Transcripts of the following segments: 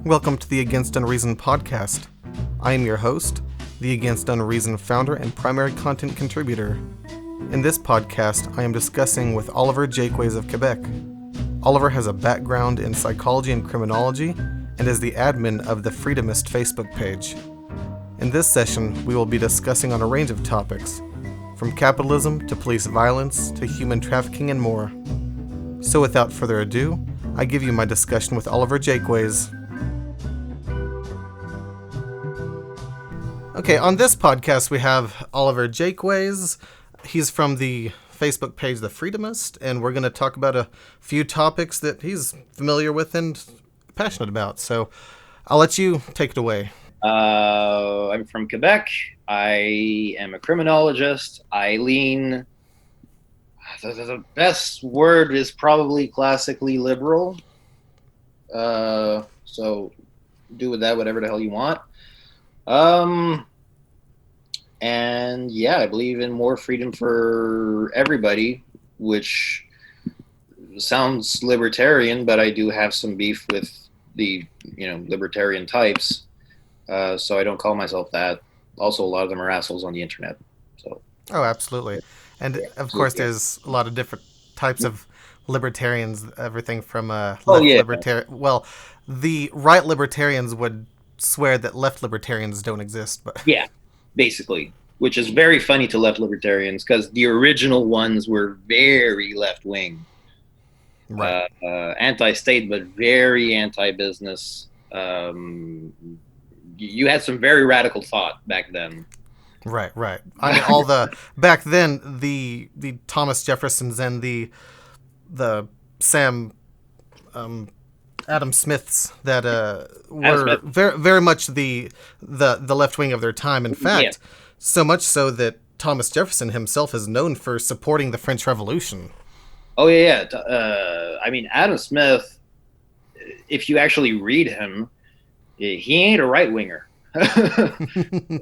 Welcome to the Against Unreason podcast. I am your host, the Against Unreason founder and primary content contributor. In this podcast, I am discussing with Oliver Jaquays of Quebec. Oliver has a background in psychology and criminology and is the admin of the Freedomist Facebook page. In this session, we will be discussing on a range of topics, from capitalism to police violence to human trafficking and more. So without further ado, I give you my discussion with Oliver Jaquays. Okay, on this podcast we have Oliver Jaquays. He's from the Facebook page The Freedomist, and we're going to talk about a few topics that he's familiar with and passionate about. So I'll let you take it away. I'm from Quebec. I am a criminologist. I lean... The best word is probably classically liberal. So do with that whatever the hell you want. And yeah, I believe in more freedom for everybody, which sounds libertarian, but I do have some beef with the, libertarian types. So I don't call myself that. Also, a lot of them are assholes on the internet. So. Oh, absolutely. And of course, there's a lot of different types of libertarians, everything from libertarian. Well, the right libertarians would swear that left libertarians don't exist. But yeah, basically, which is very funny to left libertarians because the original ones were very left-wing. Right. Anti-state, but very anti-business. You had some very radical thought back then. Right. I mean, all the back then, the Thomas Jeffersons and the Sam Adam Smiths that were very much the left wing of their time. In fact, so much so that Thomas Jefferson himself is known for supporting the French Revolution. Oh yeah. I mean, Adam Smith, if you actually read him, he ain't a right winger.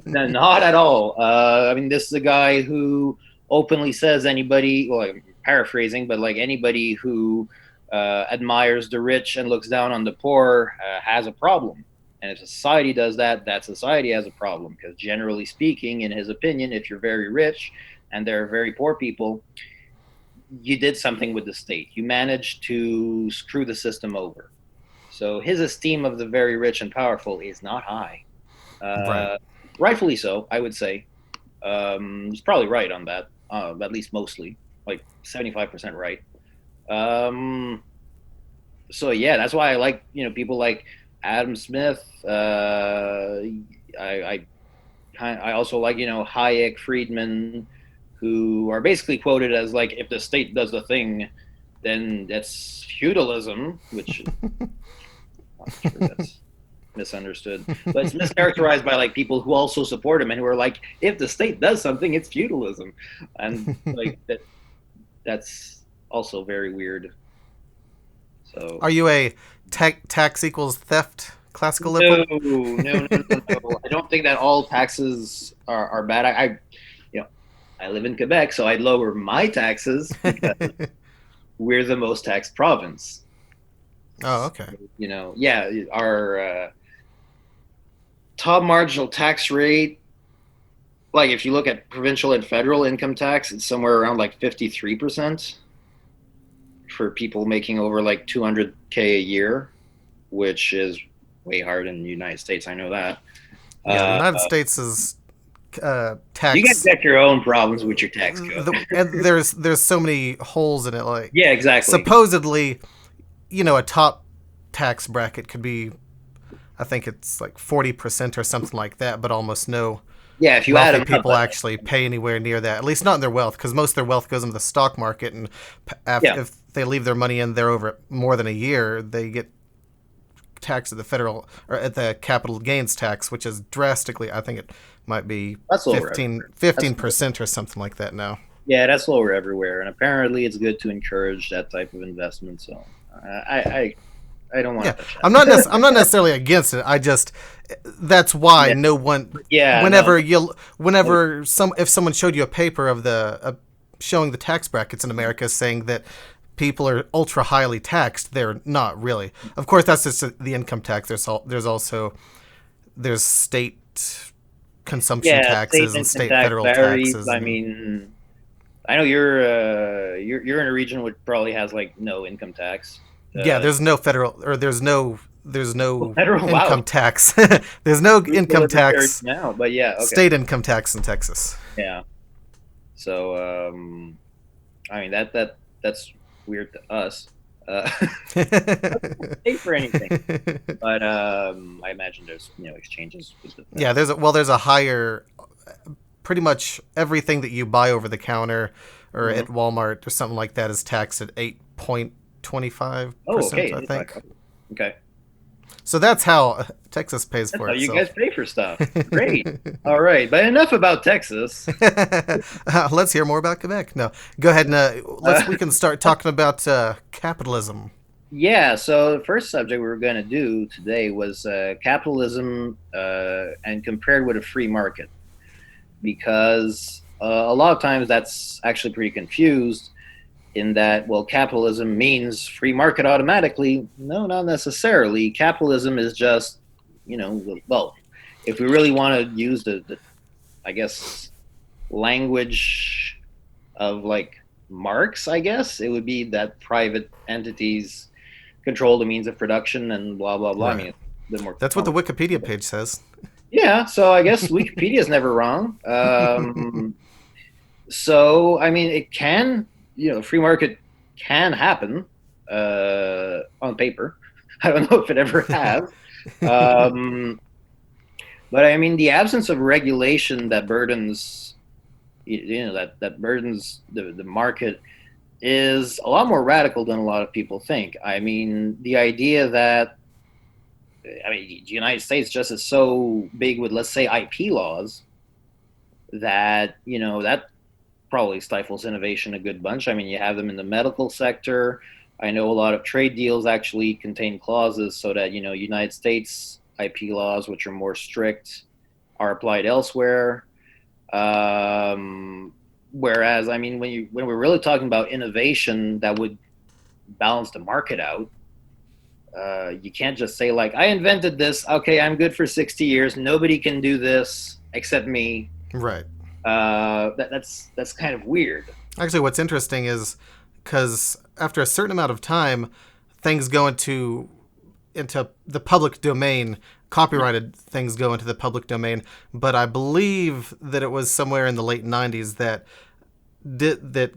Not at all. I mean, this is a guy who openly says anybody, well, I'm paraphrasing, but like anybody who admires the rich and looks down on the poor has a problem. And if society does that, that society has a problem. Because generally speaking, in his opinion, if you're very rich and there are very poor people, you did something with the state. You managed to screw the system over. So his esteem of the very rich and powerful is not high. Right. Rightfully so, I would say. He's probably right on that, at least mostly, like 75% right. So yeah, that's why I like, people like Adam Smith. I also like, Hayek, Friedman, who are basically quoted as like, if the state does the thing, then that's feudalism, which I'm not sure that's misunderstood, but it's mischaracterized by like people who also support him and who are like, if the state does something, it's feudalism, and like that's also very weird. So are you a tax equals theft classical liberal? No. I don't think that all taxes are bad. I live in Quebec, so I'd lower my taxes because we're the most taxed province. Oh, okay. So, our top marginal tax rate, like if you look at provincial and federal income tax, it's somewhere around like 53% for people making over like $200K a year, which is way higher than the United States. I know that. Yeah, the United States is tax. You guys got your own problems with your tax code. And there's so many holes in it. Like, yeah, exactly. Supposedly, a top tax bracket could be, I think it's like 40% or something like that, but almost no. Yeah, if you add them people actually pay anywhere near that, at least not in their wealth, because most of their wealth goes into the stock market, and if they leave their money in there over more than a year, they get taxed at the federal or at the capital gains tax, which is drastically, I think it might be 15% or something like that now. Yeah, that's lower everywhere, and apparently it's good to encourage that type of investment. So I don't want to touch that. I'm not necessarily against it. I just that's why no one. Yeah. If someone showed you a paper of showing the tax brackets in America, saying that people are ultra highly taxed, they're not really. Of course, that's just the income tax. There's also there's state consumption Yeah, state taxes and income state tax federal varies. taxes I and mean, I know you're in a region which probably has like no income tax. yeah, Uh, there's no federal or there's no Federal. Wow, income tax. There's no Google income libertarian tax, now, but yeah, okay, state income tax in Texas. yeah. So, I mean that's weird to us. Uh, pay for anything, but I imagine there's exchanges with the Yeah, there's a higher, pretty much everything that you buy over the counter or Mhm. at Walmart or something like that is taxed at 8.25%, Oh, okay, I think. okay. So that's how Texas pays That's for how you guys itself. pay for stuff. Great. All right, but enough about Texas. Let's hear more about Quebec. No, go ahead and Uh, we can start talking about capitalism. yeah. So the first subject we were going to do today was capitalism and compared with a free market, because a lot of times that's actually pretty confused. In that, well, capitalism means free market automatically. No, not necessarily. Capitalism is just, well, if we really want to use the I guess, language of like Marx, I guess, it would be that private entities control the means of production and blah, blah, blah. I Right. mean, it's a bit more That's what the Wikipedia complicated. page says. Yeah, so I guess Wikipedia is never wrong. So, I mean, it can, free market can happen on paper. I don't know if it ever has. Um, but I mean, the absence of regulation that burdens, that burdens the market is a lot more radical than a lot of people think. I mean, the idea that, I mean, the United States just is so big with, let's say, IP laws that, that probably stifles innovation a good bunch. I mean, you have them in the medical sector. I know a lot of trade deals actually contain clauses so that, United States IP laws, which are more strict, are applied elsewhere. Whereas, I mean, when we're really talking about innovation that would balance the market out, you can't just say like, I invented this. Okay, I'm good for 60 years. Nobody can do this except me. Right. That's kind of weird. Actually, what's interesting is because after a certain amount of time, things go into the public domain. Copyrighted things go into the public domain, but I believe that it was somewhere in the late '90s that that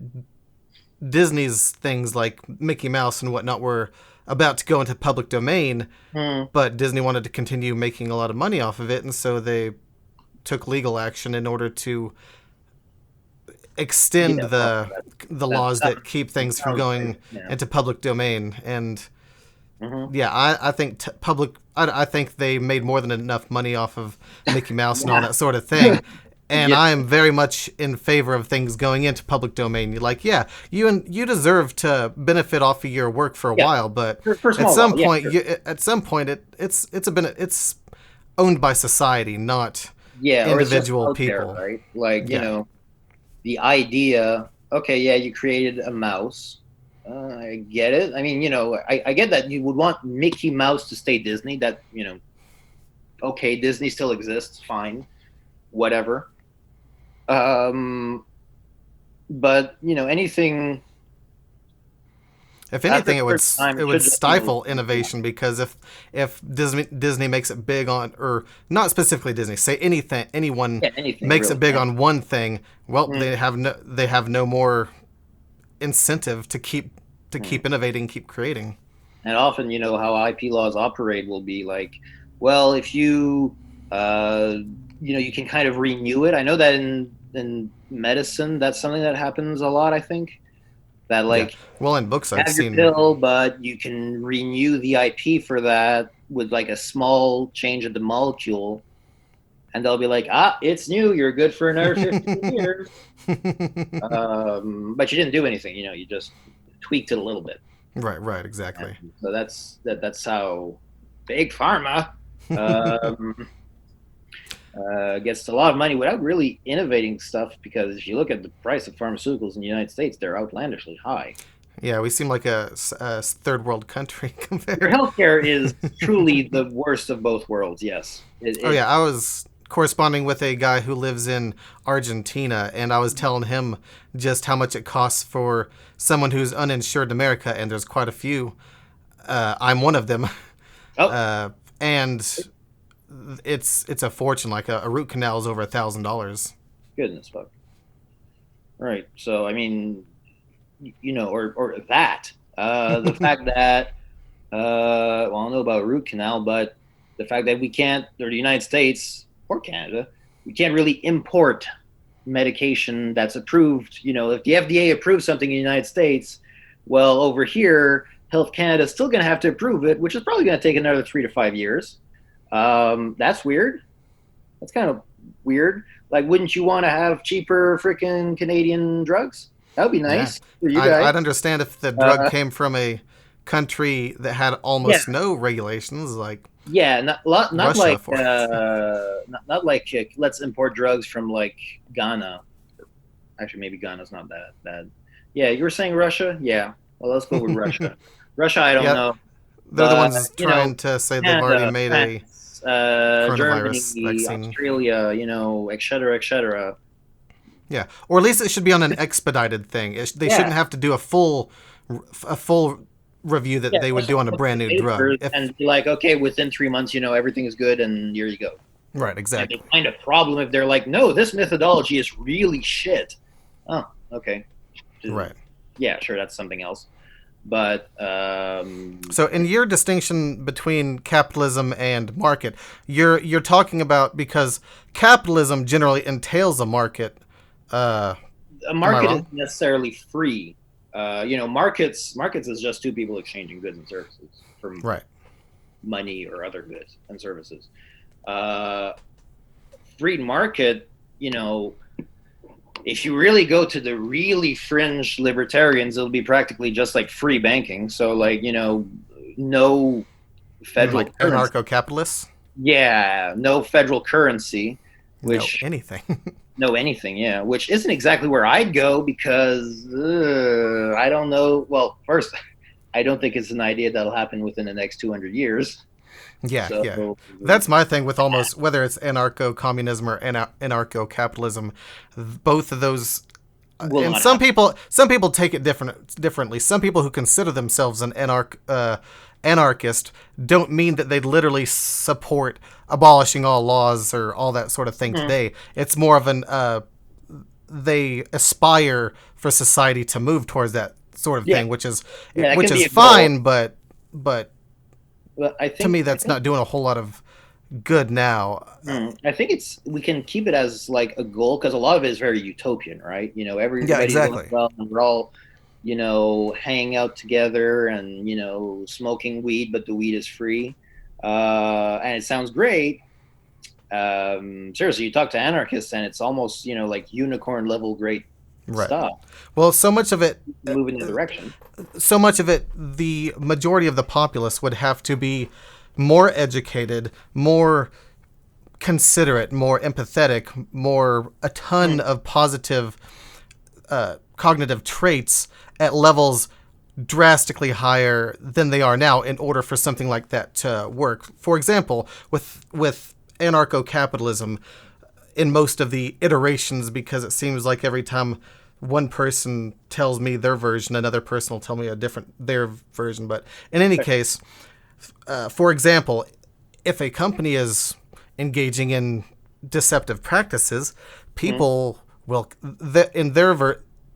Disney's things like Mickey Mouse and whatnot were about to go into public domain, Hmm. but Disney wanted to continue making a lot of money off of it, and so they took legal action in order to extend Yeah, well, the that laws that keep things from sounds right. going Yeah. into public domain. And Hmm. yeah, I think I think they made more than enough money off of Mickey Mouse and all Yeah. that sort of thing. And Yeah. I am very much in favor of things going into public domain. You're like, yeah, you deserve to benefit off of your work for a Yeah. while, but For at small some while. Yeah. point, Sure. it's owned by society, not Yeah. Or it's just individual out there, people. right? Like, Yeah, the idea, okay, yeah, you created a mouse. I get it. I mean, I get that you would want Mickey Mouse to stay Disney. That, okay, Disney still exists, fine, whatever. Um, but, anything if after anything, a certain time, it it would should just stifle innovation because if Disney makes it big on, or not specifically Disney, say anyone yeah, anything makes it really. big Yeah. on one thing, well, Mm, they have no more incentive to mm. keep innovating, keep creating. And often, how IP laws operate will be like, well, if you, uh, you can kind of renew it. I know that in medicine, that's something that happens a lot. I think that Yeah. like Well, in books you I've have your seen. pill, but you can renew the IP for that with like a small change of the molecule, and they'll be like, ah, it's new. You're good for another 15 years. But you didn't do anything. You just tweaked it a little bit. Right, And exactly. so that's how big pharma um, gets a lot of money without really innovating stuff. Because if you look at the price of pharmaceuticals in the United States, they're outlandishly high. Yeah, we seem like a third world country Your compared. healthcare is truly the worst of both worlds. Yes, Oh yeah, I was corresponding with a guy who lives in Argentina, and I was telling him just how much it costs for someone who's uninsured in America, and there's quite a few. I'm one of them, oh uh, and it's a fortune. Like a root canal is over $1,000. goodness, fuck. Right. So I mean, or that the fact that well, I don't know about root canal, but the fact that we can't, or the United States or Canada, we can't really import medication that's approved. If the FDA approves something in the United States, well, over here, Health Canada is still going to have to approve it, which is probably going to take another 3 to 5 years. That's weird. That's kind of weird. Like, wouldn't you want to have cheaper freaking Canadian drugs? That would be Yeah, nice for you I'd, guys. I'd understand if the drug Uh, came from a country that had yeah, almost no regulations, like yeah, not Russia, like for instance. not like let's import drugs from like Ghana. Actually, maybe Ghana's not that bad. Yeah, you were saying Russia. Yeah, well, let's go with Russia. Russia, I don't Yeah, know, they're the but ones trying to say they've already Canada, made a France, coronavirus Germany, vaccine. Australia, et cetera, et cetera. Yeah, or at least it should be on an expedited thing. They Yeah, shouldn't have to do a full review that yeah. they would Just do on a look at brand the new drug. papers If and be like, okay, within 3 months, everything is good, and here you go. right, And they exactly. find a problem if they're like, no, this methodology is really shit. Oh, okay. Right. Yeah, sure, that's something else. But So, in your distinction between capitalism and market, you're talking about because capitalism generally entails a market. Uh, a am I market wrong? isn't necessarily free. Markets is just two people exchanging goods and services for Right. money or other goods and services. Uh, Free market, if you really go to the really fringe libertarians, it'll be practically just like free banking. So like, no You mean federal like currency. anarcho-capitalists? Yeah, no federal currency, No, which anything. no anything, yeah, which isn't exactly where I'd go because I don't know. Well, first, I don't think it's an idea that'll happen within the next 200 years. Yeah, yeah. So That's my thing with almost whether it's anarcho-communism or anarcho-capitalism. Both of those, will and not some people take it differently. Some people who consider themselves an anarchist don't mean that they literally support abolishing all laws or all that sort of thing happen. today. It's more of an they aspire for society to move towards that sort of Yeah, thing, which is yeah, that which can be is a goal. fine, but But to me that's not doing a whole lot of good now. I think it's we can keep it as like a goal because a lot of it is very utopian, right? Yeah, Everybody's doing exactly. well and we're all, hanging out together and smoking weed, but the weed is free, and it sounds great. Seriously, you talk to anarchists and it's almost like unicorn level great Right. stuff. Well, Move in the direction. the majority of the populace would have to be more educated, more considerate, more empathetic, more a ton Mm, of positive cognitive traits at levels drastically higher than they are now in order for something like that to work. For example, with anarcho-capitalism, in most of the iterations, because it seems like every time one person tells me their version, another person will tell me their version. But in any case, for example, if a company is engaging in deceptive practices, mm, people will, in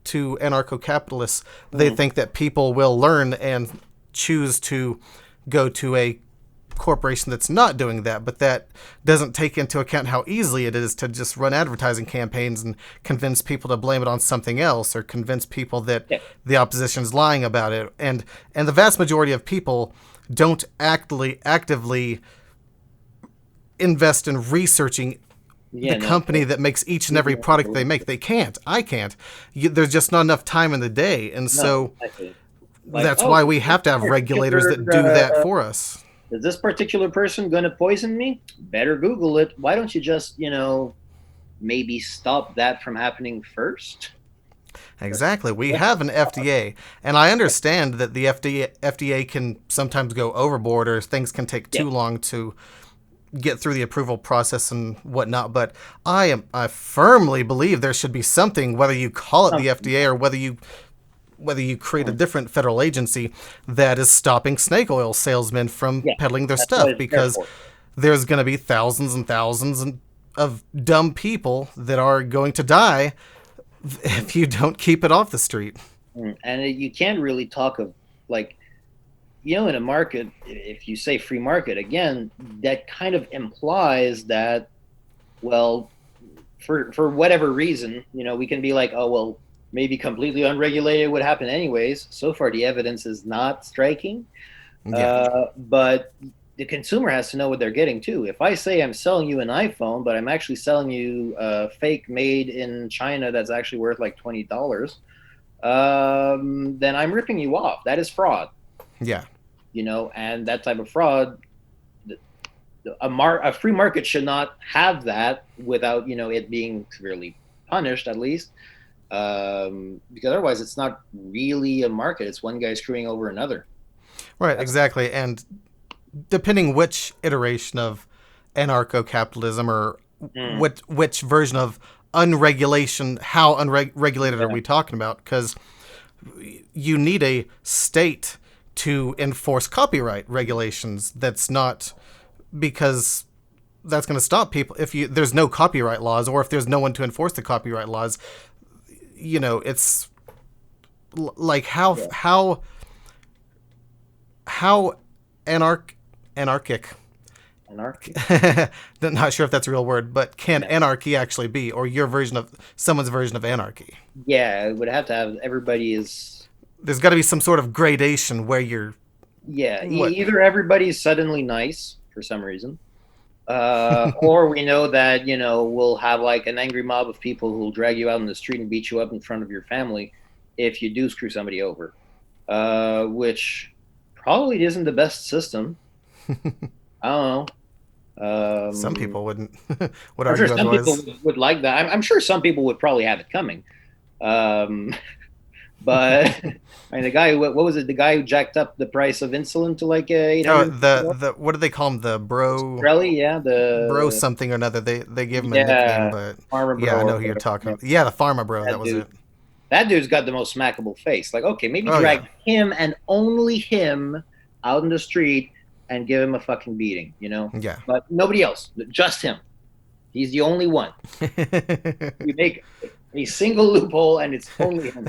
to anarcho-capitalists, they mm. think that people will learn and choose to go to a corporation that's not doing that, but that doesn't take into account how easily it is to just run advertising campaigns and convince people to blame it on something else or convince people that Yeah, the opposition is lying about it. And the vast majority of people don't actively invest in researching the yeah, no, company that makes each and every product they make. They can't. I can't. There's just not enough time in the day, and no, so exactly. Like, that's oh, why we have to have regulators that do that for us. is this particular person going to poison me? Better Google it. Why don't you just, maybe stop that from happening first? Exactly. We have an FDA, and I understand that the FDA can sometimes go overboard, or things can take Yeah. too long to get through the approval process and whatnot. But I firmly believe there should be something, whether you call it the FDA or whether you create a different federal agency that is stopping snake oil salesmen from Yeah. peddling their That's what stuff, it's there because for. there's going to be thousands and thousands of dumb people that are going to die if you don't keep it off the street. And you can't really talk of like, in a market, if you say free market, again, that kind of implies that, well, for whatever reason, we can be like, oh, well, maybe completely unregulated would happen anyways. So far, the evidence is not striking. Yeah. But the consumer has to know what they're getting too. If I say I'm selling you an iPhone, but I'm actually selling you a fake made in China that's actually worth like $20, then I'm ripping you off. That is fraud. Yeah. And that type of fraud, a free market should not have that without it being severely punished at least, because otherwise it's not really a market. It's one guy screwing over another. Right. Exactly. And depending which iteration of anarcho-capitalism or which version of unregulation, how unregulated are we talking about? Because you need a state to enforce copyright regulations. That's not because that's going to stop people if there's no copyright laws, or if there's no one to enforce the copyright laws. It's like how anarchic. Anarchy. Not sure if that's a real word, but can anarchy actually be, or your version of someone's version of anarchy? Yeah, it would have to have everybody is. There's got to be some sort of gradation where you're. Yeah, either everybody's suddenly nice for some reason, or we know that we'll have like an angry mob of people who'll drag you out in the street and beat you up in front of your family if you do screw somebody over, which probably isn't the best system. I don't know. Some people wouldn't would I'm sure argue some otherwise. people would like that. I'm sure some people would probably have it coming. But I mean, the guy, what was it? The guy who jacked up the price of insulin to like 800. The what do they call him? The bro. Really? Yeah, Bro something or another. They gave him a nickname, but Farmer Bro. Yeah, I know who you're talking about. Yeah, the Pharma Bro. That was it. That dude's got the most smackable face. Like, okay, maybe drag him and only him out in the street and give him a fucking beating, Yeah. But nobody else, just him. He's the only one. You make a single loophole and it's only him.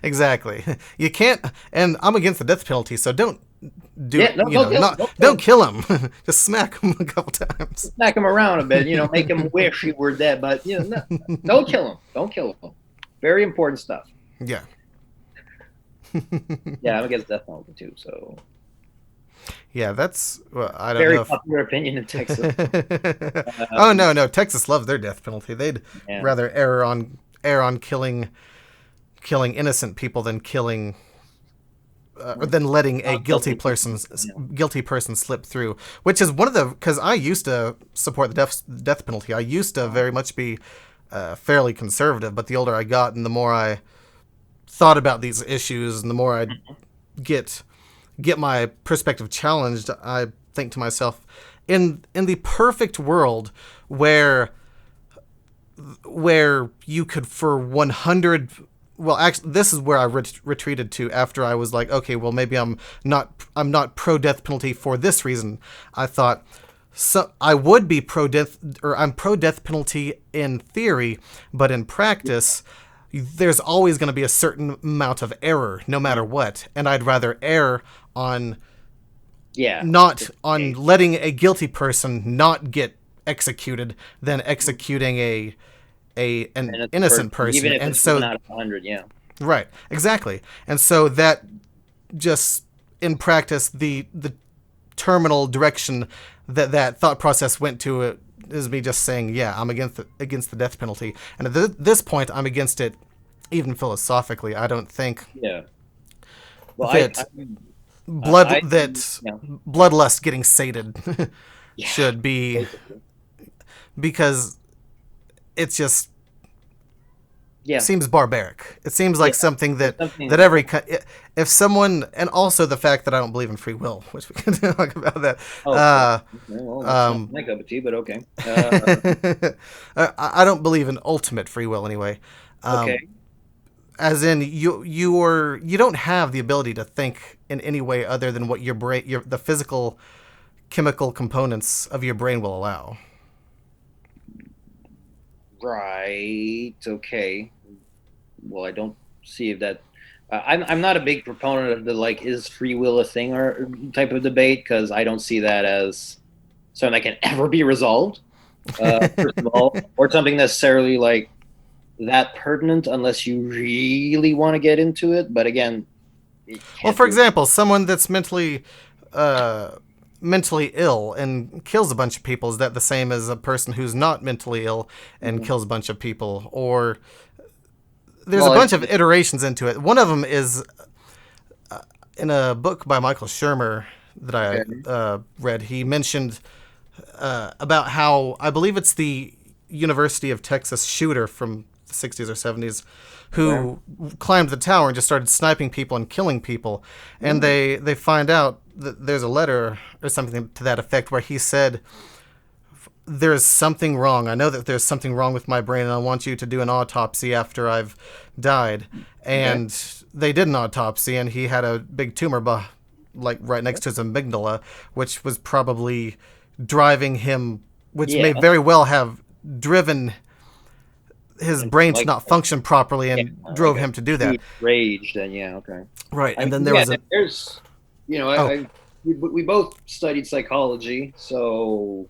Exactly. You can't, and I'm against the death penalty, so don't don't kill him. Just smack him a couple times. Smack him around a bit, make him wish he were dead, but no, don't kill him. Don't kill him. Very important stuff. Yeah. Yeah, I'm against death penalty too. So. Yeah, that's I don't know. Very popular opinion in Texas. Oh no, Texas loves their death penalty. They'd rather err on killing innocent people than killing. Or than letting a guilty person slip through, which is one of the, because I used to support the death penalty. I used to very much be fairly conservative, but the older I got and the more I thought about these issues and the more I get my perspective challenged, I think to myself, in the perfect world where you could for 100. Well, actually, this is where I retreated to after I was like, okay, well, maybe I'm not pro death penalty for this reason. I thought, so I would be pro death, or I'm pro death penalty in theory, but in practice, there's always going to be a certain amount of error, no matter what, and I'd rather err on, not on letting a guilty person not get executed than executing an innocent person, even if and it's so 1 out of 100, right, exactly, and so that just in practice the terminal direction that thought process went to is me just saying, yeah, I'm against the death penalty, and at this point I'm against it even philosophically. I don't think bloodlust getting sated should be, because it's just, Yeah, seems barbaric. It seems like yeah. something There's that something. every if someone, and also the fact that I don't believe in free will, which we can talk about that. Oh, okay. Uh, Well, that's not um, my cup of tea, but okay. I don't believe in ultimate free will anyway. Okay. As in you don't have the ability to think in any way other than what your brain, the physical chemical components of your brain will allow. Right. Okay. Well, I don't see if that. I'm not a big proponent of the like is free will a thing or type of debate because I don't see that as something that can ever be resolved. First of all, or something necessarily like that pertinent unless you really want to get into it. But again, it Well, can't for be. example, someone that's uh, mentally ill and kills a bunch of people, is that the same as a person who's not mentally ill and Mhm. kills a bunch of people? Or there's a Well, bunch of iterations into it. One of them is in a book by Michael Shermer that okay. I read. He mentioned about how I believe it's the University of Texas shooter from the 60s or 70s Okay. who climbed the tower and just started sniping people and killing people. And Mm. they find out that there's a letter or something to that effect where he said, there's something wrong. I know that there's something wrong with my brain, and I want you to do an autopsy after I've died. Okay. And they did an autopsy, and he had a big tumor, like right next to his amygdala, which was probably driving him, which may Yeah. very well have driven his And brain to like not function properly yeah, and like drove a him to do that. huge rage. Then yeah. Okay. Right, I and mean, then there yeah. was a There's, oh, we both studied psychology, so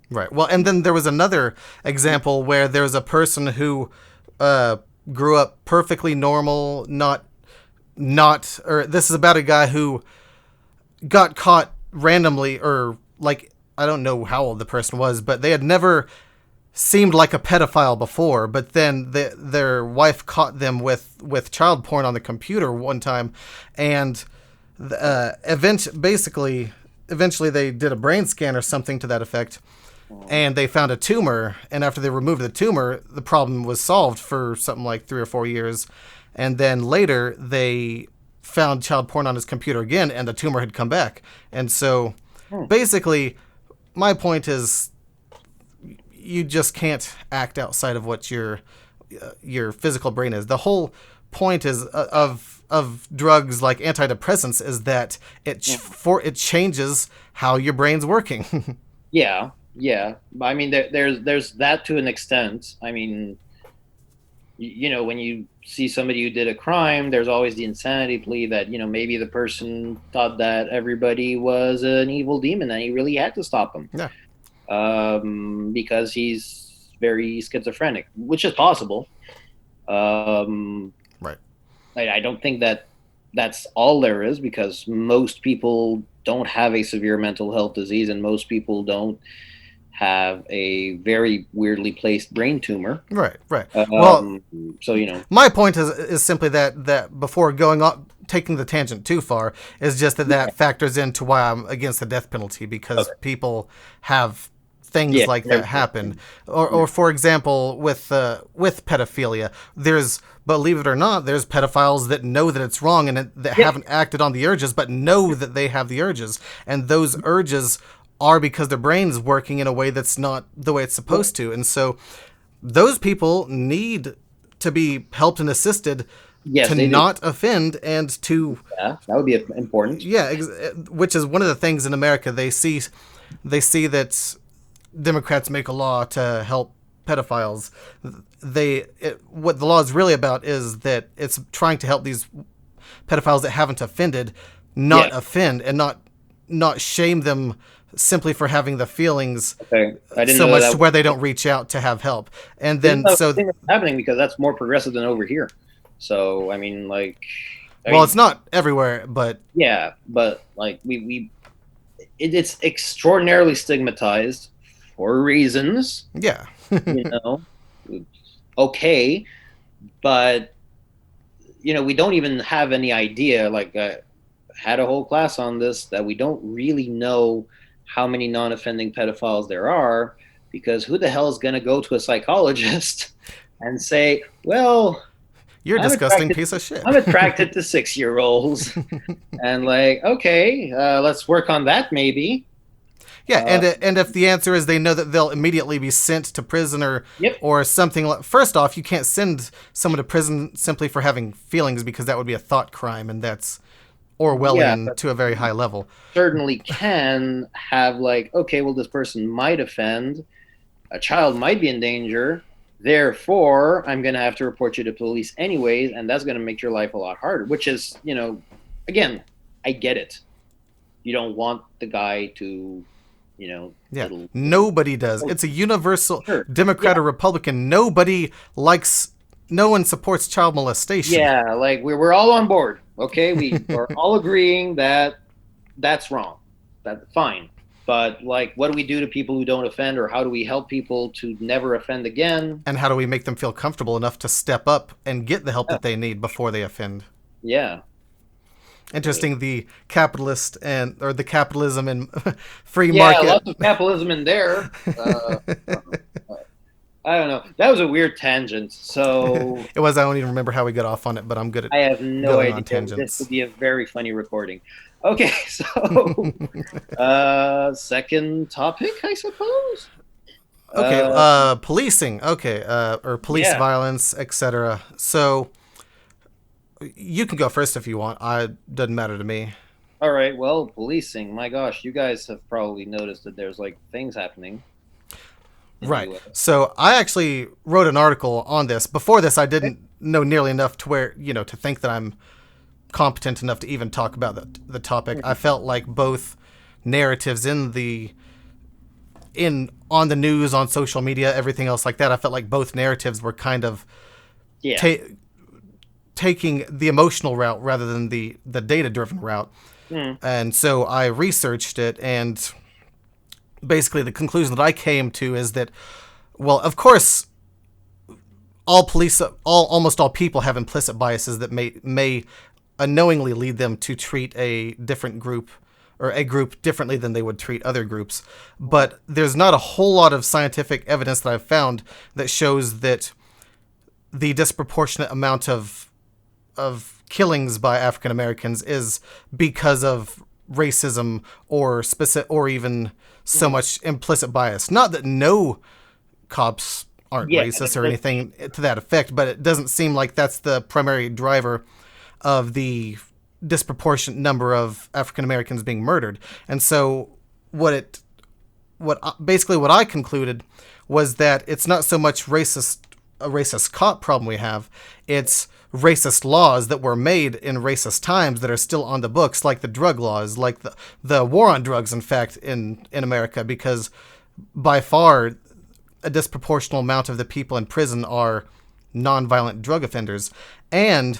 right. Well, and then there was another example where there's a person who uh, grew up perfectly normal, not, or this is about a guy who got caught randomly, or like I don't know how old the person was, but they had never seemed like a pedophile before. But then their wife caught them with child porn on the computer one time, and eventually they did a brain scan or something to that effect, and they found a tumor. And after they removed the tumor, the problem was solved for something like 3 or 4 years. And then later they found child porn on his computer again, and the tumor had come back. And so, hmm, basically, my point is, you just can't act outside of what your physical brain is. The whole point is of drugs like antidepressants is that it changes how your brain's working. yeah, yeah. I mean, there's that to an extent. I mean, when you see somebody who did a crime, there's always the insanity plea that maybe the person thought that everybody was an evil demon and he really had to stop them Yeah. because he's very schizophrenic, which is possible. Um, Right. I don't think that that's all there is because most people don't have a severe mental health disease and most people don't have a very weirdly placed brain tumor. Right. Right. Well, Um, so my point is simply that before going on taking the tangent too far is just that factors into why I'm against the death penalty, because okay, people have things yeah, like that happen. Or for example, with pedophilia, there's, believe it or not, there's pedophiles that know that it's wrong and that yeah, haven't acted on the urges, but know that they have the urges, and those urges are because their brain's working in a way that's not the way it's supposed to. And so those people need to be helped and assisted yes, to they do. not offend and to, Yeah, that would be important. yeah, which is one of the things in America. They see that Democrats make a law to help pedophiles. What the law is really about is that it's trying to help these pedophiles that haven't offended Yeah. not offend, and not shame them simply for having the feelings Okay. I didn't so know that. much to That where they don't reach out to have help. And Isn't then that so, a thing that's happening because that's more progressive than over here. So I mean, like, I well, it's mean, not everywhere, but yeah, but like it's extraordinarily stigmatized for reasons, yeah. you know. Okay, but we don't even have any idea. Like, had a whole class on this that we don't really know how many non-offending pedophiles there are because who the hell is going to go to a psychologist and say, well, You're a I'm disgusting attracted piece of shit. I'm attracted to 6-year-olds, and like, okay, let's work on that maybe. Yeah, Uh, and if the answer is they know that they'll immediately be sent to prison yep. or something like, first off, you can't send someone to prison simply for having feelings because that would be a thought crime, and that's Yeah, Orwellian but to a very high level. certainly can have like, okay, well, this person might offend, a child might be in danger, therefore I'm going to have to report you to police anyways, and that's going to make your life a lot harder, which is, again, I get it. You don't want the guy to, Yeah, little nobody does. It's a universal sure. Democrat Yeah. or Republican. Nobody likes, no one supports child molestation. Yeah, like we're all on board. Okay, we are all agreeing that that's wrong. That's fine. But like, what do we do to people who don't offend, or how do we help people to never offend again? And how do we make them feel comfortable enough to step up and get the help Yeah, that they need before they offend? yeah, Interesting, the capitalist and or the capitalism and free yeah. market. Lots of capitalism in there. Uh, I don't know. That was a weird tangent. So It was. I don't even remember how we got off on it, but I'm good at I have no going idea. on This tangents. would be a very funny recording. Okay, so second topic, I suppose. Okay, Uh, policing. Okay, or police yeah. violence, etc. So you can go first if you want. I doesn't matter to me. All right. Well, policing. My gosh, you guys have probably noticed that there's like things happening in the Right. U.S. So I actually wrote an article on this. Before this, I didn't know nearly enough to where to think that I'm competent enough to even talk about the topic. I felt like both narratives in on the news, on social media, everything else like that. I felt like both narratives were kind of Yeah. ta- taking the emotional route rather than the data driven route. Mm. And so I researched it, and basically the conclusion that I came to is that, well, of course, almost all people have implicit biases that may unknowingly lead them to treat a different group or a group differently than they would treat other groups. But there's not a whole lot of scientific evidence that I've found that shows that the disproportionate amount of killings by African Americans is because of racism or specific or even so Mm. much implicit bias. Not that no cops aren't Yeah. racist or anything to that effect, but it doesn't seem like that's the primary driver of the disproportionate number of African Americans being murdered. And so basically what I concluded was that it's not so much a racist cop problem we have, it's racist laws that were made in racist times that are still on the books, like the drug laws, like the war on drugs, in fact, in America, because by far a disproportional amount of the people in prison are nonviolent drug offenders. And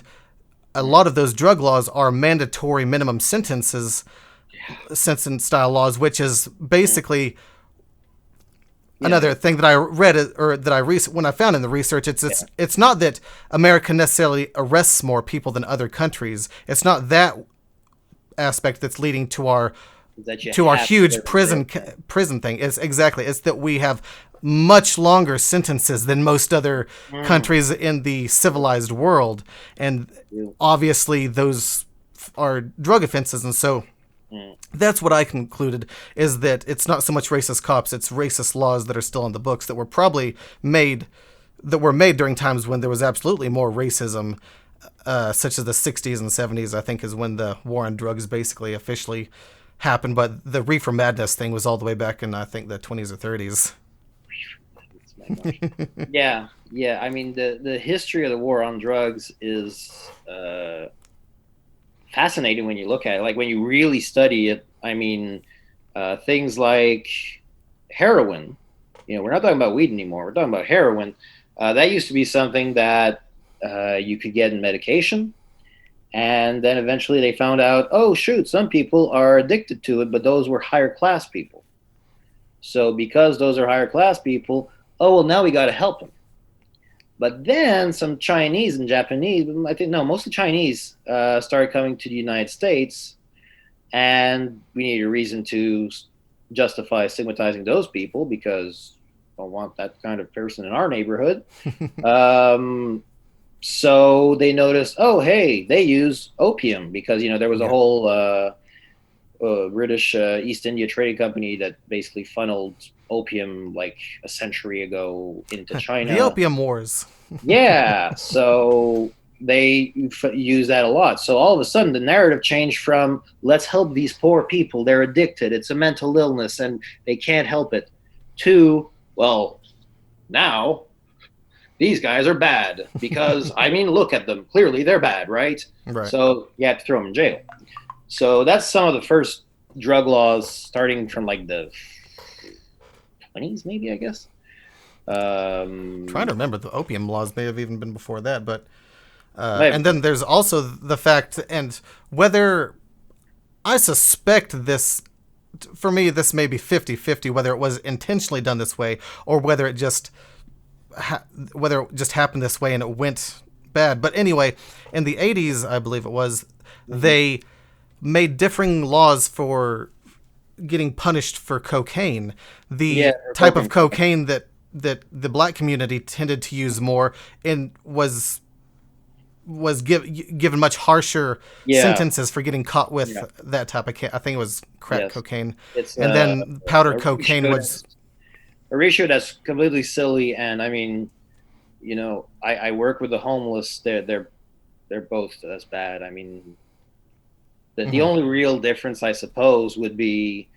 a lot of those drug laws are mandatory minimum sentence style laws, which is Mm. basically Yeah. another thing that I read or that when I found in the research. Yeah. It's not that America necessarily arrests more people than other countries. It's not that aspect that's leading That you to our have huge certain things. prison thing. It's that we have much longer sentences than most other Mm. countries in the civilized world, and You- obviously those are drug offenses. And so mm. that's what I concluded, is that it's not so much racist cops, it's racist laws that are still on the books that were probably made during times when there was absolutely more racism, such as the 60s and 70s. I think is when the war on drugs basically officially happened, but the reefer madness thing was all the way back in, I think, the 20s or 30s. My gosh. Yeah. Yeah. I mean, the history of the war on drugs is fascinating when you look at it. Like when you really study it. I mean, things like heroin. We're not talking about weed anymore. We're talking about heroin. That used to be something that you could get in medication, and then eventually they found out, oh shoot, some people are addicted to it, but those were higher class people. So because those are higher class people, oh well, now we got to help them. But then some Chinese and Japanese, I think no, mostly Chinese, started coming to the United States, and we needed a reason to justify stigmatizing those people because don't want that kind of person in our neighborhood. Um, so they noticed, oh, hey, they use opium because, there was a Yeah. whole British East India Trading Company that basically funneled opium like a century ago into The China. Opium Wars. Yeah, so they use that a lot. So all of a sudden, the narrative changed from "let's help these poor people; they're addicted; it's a mental illness, and they can't help it," to well, now these guys are bad because I mean, look at them. Clearly, they're bad, right? Right. So you have to throw them in jail. So that's some of the first drug laws, starting from like the 20s, maybe I guess. Trying to remember, the opium laws may have even been before that, but Maybe. and then there's also the fact, and whether I suspect this, for me, this may be 50-50, whether it was intentionally done this way or whether it just happened this way and it went bad. But anyway, in the 80s, I believe it was, they made differing laws for getting punished for cocaine. Yeah, The type of cocaine that the black community tended to use more and was given much harsher yeah, sentences for getting caught with yeah, that type of I think it was crack yes. cocaine, It's and then powder a cocaine ratio was. that's a ratio that's completely silly. And I mean, I work with the homeless. They're both as bad. I mean, the Mhm. only real difference, I suppose, would be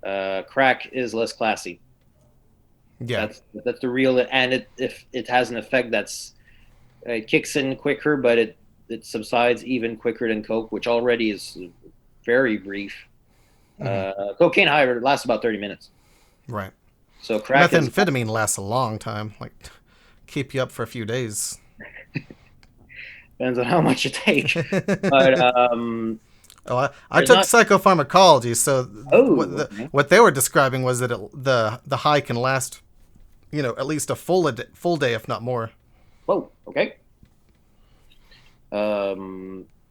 crack is less classy. Yeah. That's the real, and if it has an effect it kicks in quicker, but it subsides even quicker than coke, which already is very brief. Hmm. Cocaine, however, lasts about 30 minutes. Right. So crack is Methamphetamine lasts a long time, like keep you up for a few days. depends on how much you take. But Oh, I there's took not. psychopharmacology, so Oh, okay. what they were describing was that the high can last, at least a full day, if not more. Whoa. Okay.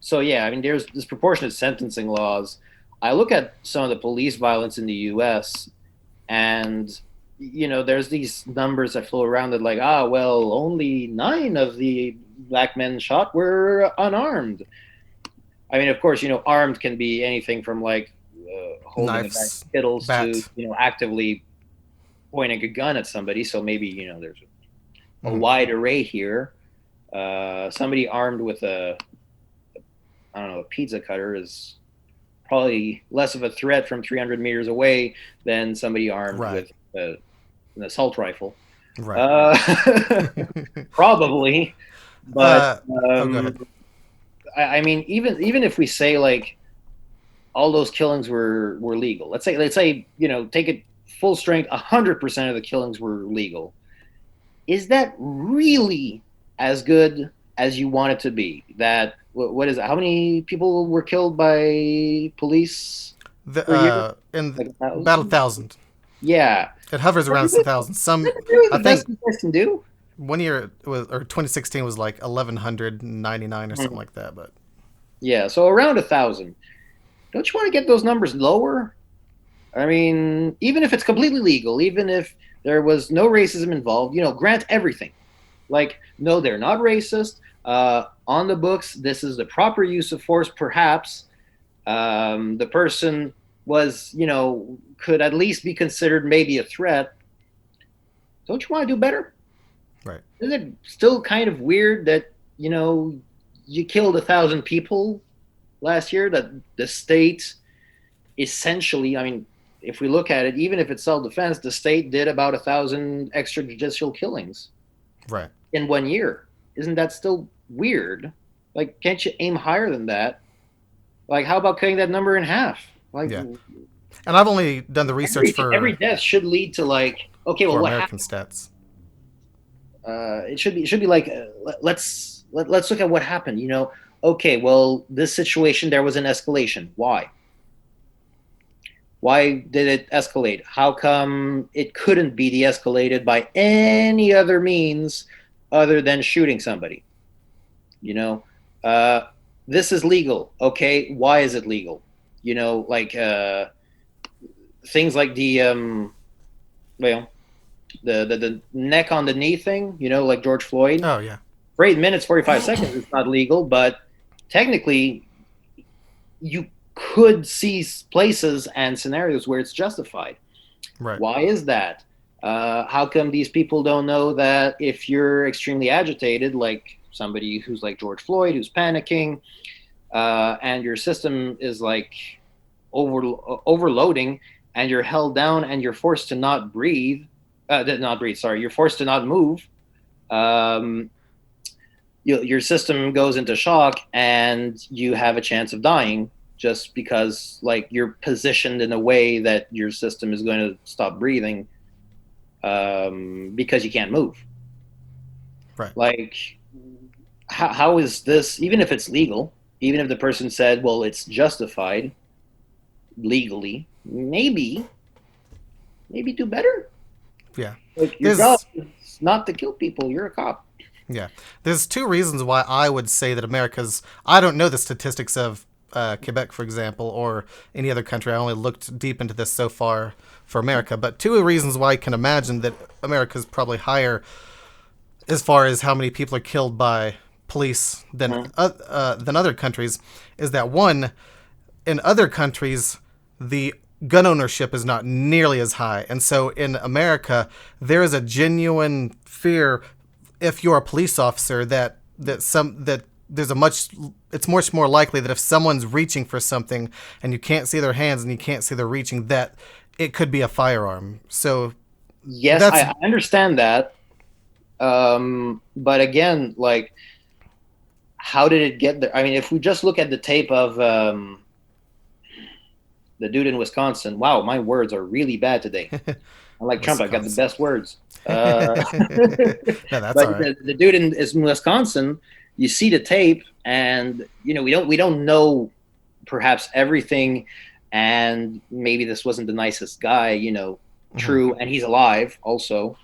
So yeah, I mean, there's disproportionate sentencing laws. I look at some of the police violence in the U.S. and there's these numbers that flow around that like, well, only 9 of the black men shot were unarmed. I mean, of course, armed can be anything from like holding a bag of Knives, Skittles to bat. actively pointing a gun at somebody. So maybe there's a Mhm. wide array here. Somebody armed with I don't know, a pizza cutter is probably less of a threat from 300 meters away than somebody armed Right. with an assault rifle. Right. Uh, Probably, but uh, oh, go ahead. I mean, even if we say like all those killings were legal, let's say take it full strength, 100% of the killings were legal. Is that really as good as you want it to be? That what is it? How many people were killed by police per year? In Like a about a thousand? thousand. Yeah. It hovers around Is a it thousand. Some, really I the best think, you guys can do? one year it was, or 2016 was like 1199 or something Mhm. like that. But Yeah, so around 1,000. Don't you want to get those numbers lower? I mean, even if it's completely legal, even if there was no racism involved, grant everything. Like, no, they're not racist. On the books, this is the proper use of force, perhaps. The person was, could at least be considered maybe a threat. Don't you want to do better? right. Isn't it still kind of weird that, you know, you killed 1,000 people last year? That the state essentially, I mean, if we look at it, even if it's self-defense, the state did about 1,000 extrajudicial killings Right. in one year. Isn't that still weird? Like, can't you aim higher than that? Like, how about cutting that number in half? Like, Yeah. And I've only done the research every death should lead to like, okay, well, for what American happened? stats. It should be like, let's look at what happened. Okay, well, this situation there was an escalation. Why? Why did it escalate? How come it couldn't be de-escalated by any other means other than shooting somebody? You know, uh, this is legal. Okay, why is it legal? Like things like the well, the neck on the knee thing, like George Floyd. Oh yeah. For 8 minutes, 45 seconds, it's not legal, but technically, you could see places and scenarios where it's justified. Right. Why is that? How come these people don't know that if you're extremely agitated, like somebody who's like George Floyd, who's panicking, and your system is like overloading, and you're held down, and you're forced to not breathe, Sorry, you're forced to not move. Your system goes into shock, and you have a chance of dying just because, like, you're positioned in a way that your system is going to stop breathing because you can't move. Right. Like, how is this, even if it's legal, even if the person said, well, it's justified legally, maybe do better. Yeah. Like, your job is not to kill people. You're a cop. Yeah. There's two reasons why I would say that I don't know the statistics of Quebec, for example, or any other country. I only looked deep into this so far for America, but two reasons why I can imagine that America is probably higher as far as how many people are killed by police than other countries is that, one, in other countries, the gun ownership is not nearly as high. And so in America, there is a genuine fear, if you're a police officer, that it's much more likely that if someone's reaching for something and you can't see their hands and you can't see they're reaching, that it could be a firearm. So yes, I understand that. But again, like, how did it get there? I mean, if we just look at the tape of the dude in Wisconsin, wow, my words are really bad today. I'm like Trump, I've got the best words. No, that's but all right. the dude in Wisconsin, you see the tape, and we don't know perhaps everything, and maybe this wasn't the nicest guy, true, and he's alive also.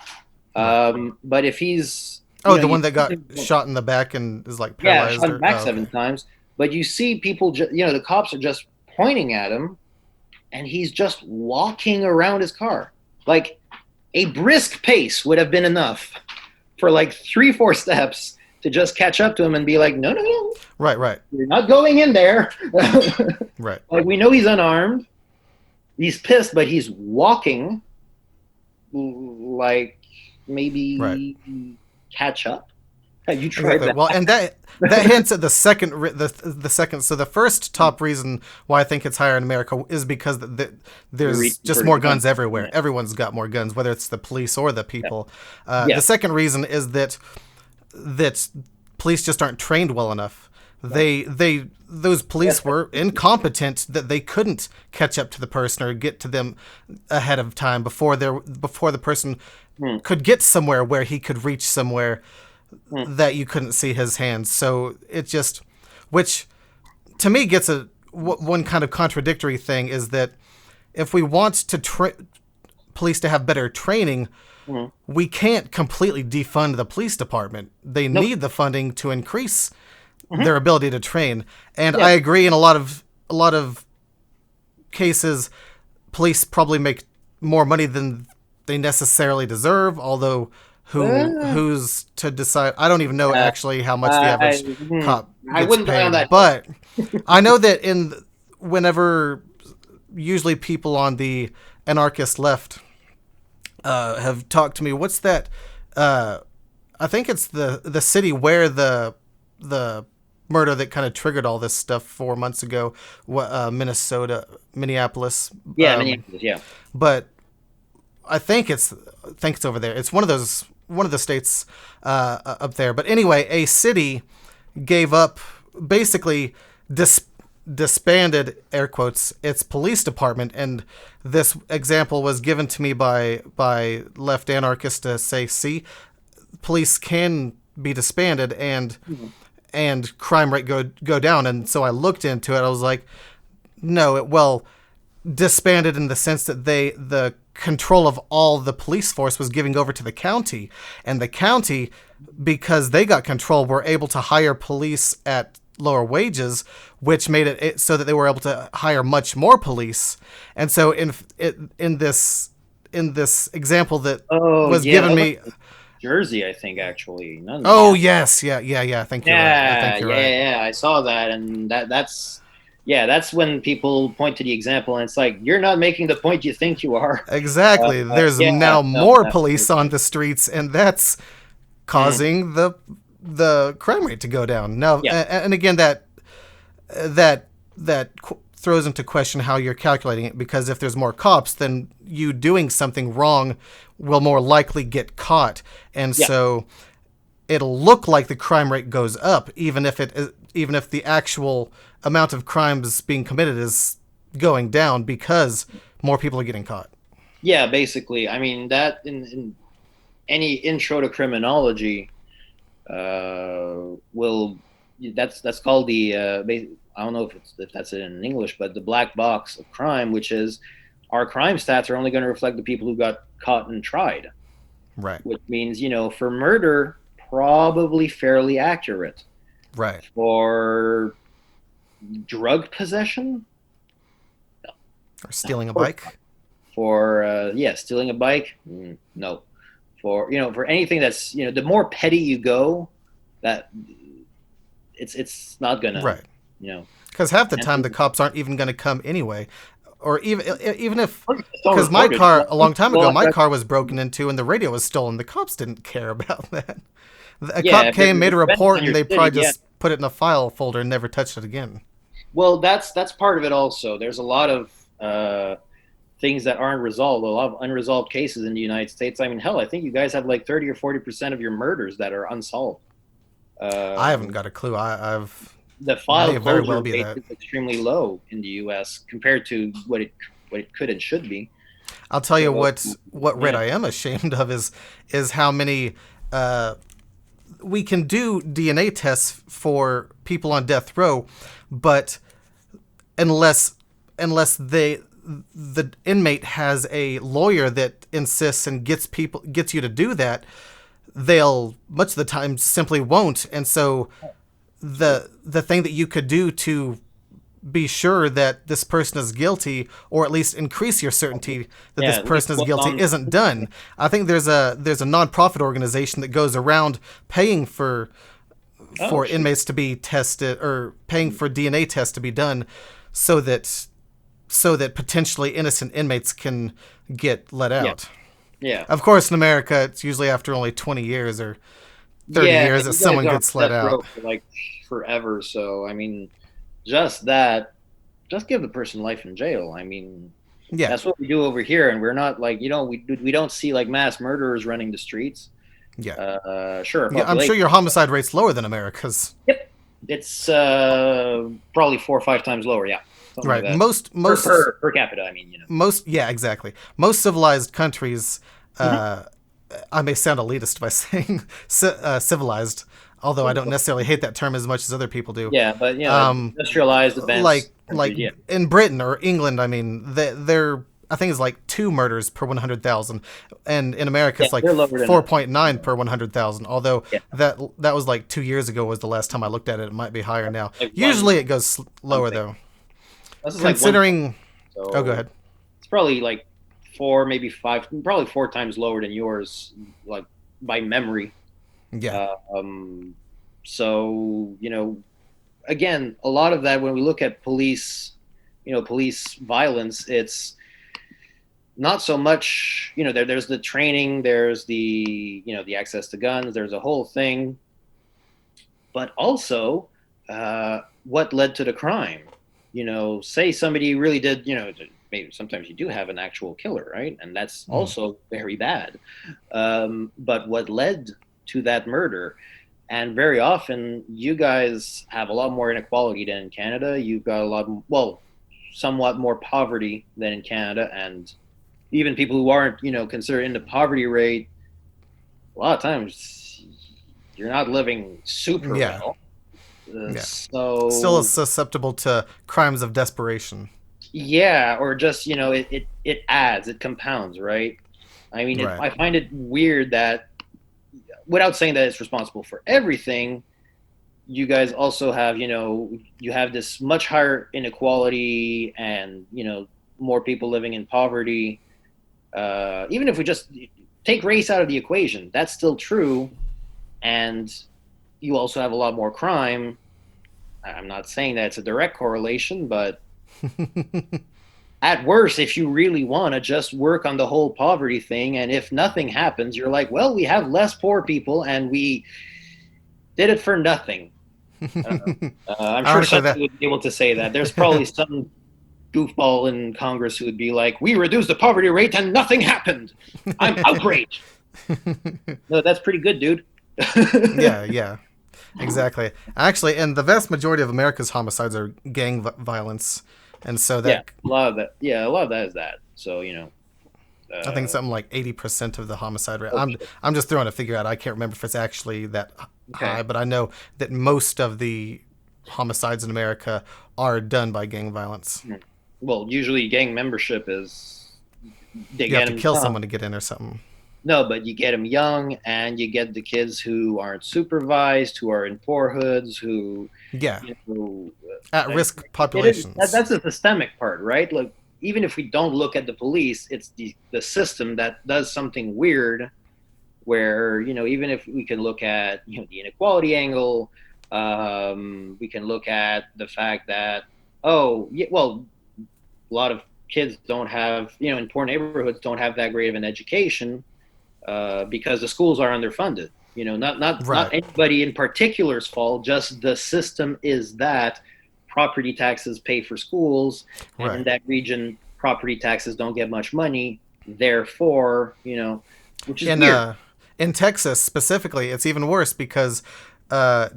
But if he's the one that got shot in the back and is like paralyzed, shot in the back 7 times, but you see people, the cops are just pointing at him, and he's just walking around his car. Like, a brisk pace would have been enough for like 3-4 steps to just catch up to him and be like, no. Right. You're not going in there. Right. Like, we know he's unarmed. He's pissed, but he's walking like maybe catch up. Have you tried that? Well, and that hints at the second. So the first top reason why I think it's higher in America is because there's just more guns everywhere. Yeah. Everyone's got more guns, whether it's the police or the people. Yeah. The second reason is that police just aren't trained well enough. Those police were incompetent, that they couldn't catch up to the person or get to them ahead of time before the person could get somewhere where he could reach somewhere that you couldn't see his hands. So it just, which to me gets one kind of contradictory thing, is that if we want to police to have better training, we can't completely defund the police department. They need the funding to increase their ability to train. And I agree, in a lot of cases, police probably make more money than they necessarily deserve, although who's to decide? I don't even know actually how much the average cop gets paid. But I know that whenever usually people on the anarchist left have talked to me, what's that? I think it's the city where the murder that kind of triggered all this stuff 4 months ago, Minneapolis. Minneapolis, yeah. But I think it's over there. It's one of the states up there. But anyway, a city gave up, basically disbanded, air quotes, its police department. And this example was given to me by left anarchists to say, see, police can be disbanded and crime rate go down. And so I looked into it. I was like, no, disbanded in the sense that the control of all the police force was giving over to the county, and the county, because they got control, were able to hire police at lower wages, which made it so that they were able to hire much more police. And so in in this example that Oh was yeah, given that was me. Jersey, I think actually, not Oh Indiana. yes, yeah. I think you're right. I Yeah, think you're yeah, right. yeah. I saw that, and that's yeah, that's when people point to the example, and it's like you're not making the point you think you are. Exactly. There's Yeah, now no, more police on absolutely. the streets, and that's Mhm. causing the crime rate to go down. Now, Yeah, and again, that throws into question how you're calculating it, because if there's more cops, then you doing something wrong will more likely get caught, and yeah, so it'll look like the crime rate goes up, even if the actual amount of crimes being committed is going down because more people are getting caught. yeah. Basically, I mean that in any intro to criminology will that's called the I don't know if that's it in English, but the black box of crime, which is our crime stats are only going to reflect the people who got caught and tried, Right. which means for murder probably fairly accurate. Right. For drug possession, Or no, of stealing a course not. bike. For stealing a bike, no. For for anything that's the more petty you go, that it's not gonna Right. you know Because half the and time the cops aren't even going to come anyway, or even if, just don't because my report it. car a long time ago, Well, my car was broken into and the radio was stolen. The cops didn't care about that. A yeah, cop if it came, made a depends report, on and your they city, probably yeah. just put it in a file folder and never touched it again. Well, that's part of it. Also, there's a lot of things that aren't resolved. A lot of unresolved cases in the United States. I mean, hell, I think you guys have like 30 or 40% of your murders that are unsolved. I haven't Um, got a clue. I've the may file very well closure be rate that. is extremely low in the U.S. compared to what it could and should be. I'll tell you So what red yeah, I am ashamed of is how many we can do DNA tests for people on death row, but unless the inmate has a lawyer that insists and gets you to do that, they'll much of the time simply won't. And so the thing that you could do to be sure that this person is guilty, or at least increase your certainty that this yeah. At least person is look guilty, on. isn't done. I think there's a nonprofit organization that goes around paying Oh for shoot. inmates to be tested, or paying for DNA tests to be done, so that potentially innocent inmates can get let Yeah, out. yeah, Of course, in America, it's usually after only 20 years or 30 yeah. years that You guys someone are on gets let death out. row for like forever. So I mean, just that, just give the person life in jail. I mean, Yeah, that's what we do over here, and we're not like we don't see like mass murderers running the streets. yeah, Sure, yeah. I'm sure population. your homicide rate's lower than America's. Yep, it's probably 4 or 5 times lower. Yeah, something like Right. that Most per most per per capita. I mean. most yeah, exactly. Most civilized countries, Mhm. uh, I may sound elitist by saying civilized, although I don't necessarily hate that term as much as other people do. Yeah, but Um, industrialized, advanced like countries. Yeah. in Britain or England, I mean, they're I think it's like 2 murders per 100,000, and in America Yeah, it's like they're lower than that. 4.9 per 100,000. Although Yeah, that was like 2 years ago was the last time I looked at it. It might be higher now. like one Usually it goes lower something. though. This is like one. Considering, oh, go So ahead. it's probably like four, maybe five, probably 4 times lower than yours, like by memory. Yeah, Um, so again, a lot of that when we look at police, police violence, it's not so much. There's the training, there's the access to guns, there's a whole thing, but also what led to the crime. Say somebody really did. Maybe sometimes you do have an actual killer, right? And that's mm, also very bad. But what led to that murder? And very often, you guys have a lot more inequality than in Canada. You've got well, somewhat more poverty than in Canada, and even people who aren't, considered in the poverty rate, a lot of times you're not living super yeah, well. yeah. Still So susceptible to crimes of desperation. yeah, or just it adds, it compounds, right? I mean, Right. I find it weird that without saying that it's responsible for everything, you guys also have you have this much higher inequality and more people living in poverty. Even if we just take race out of the equation, that's still true. And you also have a lot more crime. I'm not saying that it's a direct correlation, but at worst, if you really want to just work on the whole poverty thing, and if nothing happens, you're like, well, we have less poor people and we did it for nothing. I'm sure Ironically, somebody that would be able to say that. There's probably some goofball in Congress who would be like, we reduced the poverty rate and nothing happened. I'm outraged. No, that's pretty good, dude. yeah, exactly. Actually, and the vast majority of America's homicides are gang violence, and so Yeah, that a lot of that. Yeah, a lot of that is that. So I think uh, something like 80% of the homicide rate. oh shit. I'm just throwing a figure out. I can't remember if it's actually that high, Okay. but I know that most of the homicides in America are done by gang violence. Well, usually gang membership is they You have get to them kill young. someone to get in or something. No, but you get them young, and you get the kids who aren't supervised, who are in poor hoods, who Yeah, you know, at uh, risk it is populations. that's the systemic part, right? Like even if we don't look at the police, it's the system that does something weird. Where even if we can look at the inequality angle, we can look at the fact that oh yeah, well a lot of kids don't have in poor neighborhoods don't have that great of an education because the schools are underfunded. Not Right, anybody in particular's fault. Just the system is that property taxes pay for schools, and in right. that region, property taxes don't get much money. Therefore, which is In weird. uh, in Texas specifically, it's even worse because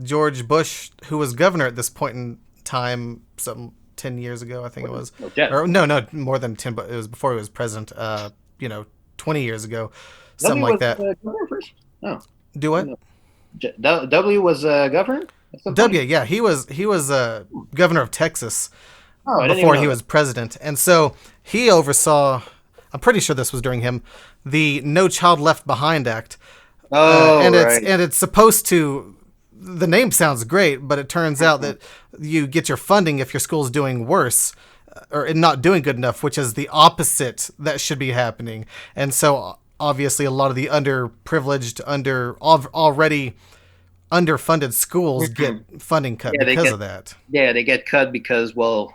George Bush, who was governor at this point in time, some 10 years ago, I think it was, No, Jeff, or no, more than 10, but it was before he was president. 20 years ago, something W like was that. governor first. No, Do what? no. W was governor at some W, point. yeah, he was governor of Texas Oh, I didn't even before he know that. was president, and so he oversaw. I'm pretty sure this was during him, the No Child Left Behind Act, Oh, and it's right. and it's supposed to. The name sounds great, but it turns out that you get your funding if your school's doing worse or not doing good enough, which is the opposite that should be happening. And so obviously a lot of the underprivileged, already underfunded schools get funding cut Yeah, they because get of that. they get cut because well,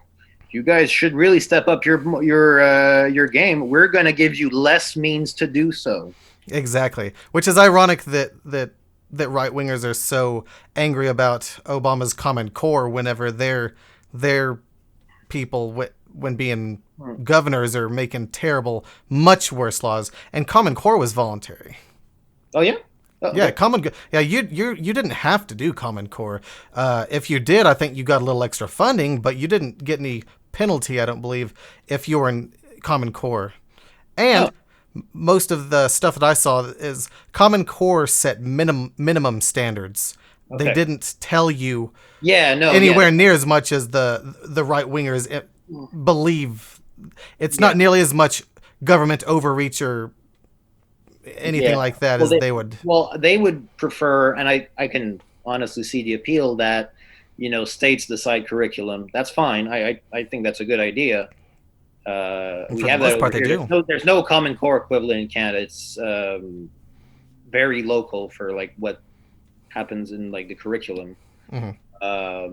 you guys should really step up your game. We're gonna give you less means to do so. Exactly, which is ironic that right wingers are so angry about Obama's Common Core whenever their people when being Hmm. governors are making terrible, much worse laws. And Common Core was voluntary. Oh yeah. Oh, Yeah, okay. common. Yeah, you didn't have to do Common Core. If you did, I think you got a little extra funding, but you didn't get any penalty. I don't believe if you were in Common Core. Oh, And most of the stuff that I saw is Common Core set minimum standards. They okay. didn't tell you Yeah. No. Yeah. anywhere near as much as the right wingers believe. It's Yeah. not nearly as much government overreach or anything Yeah. like that Well, as they they would. well they would prefer, and I can honestly see the appeal that states decide curriculum. That's fine. I think that's a good idea. And We for the have that most over part, they here. do. There's no Common Core equivalent in Canada. It's very local for like what happens in like the curriculum. Hmm.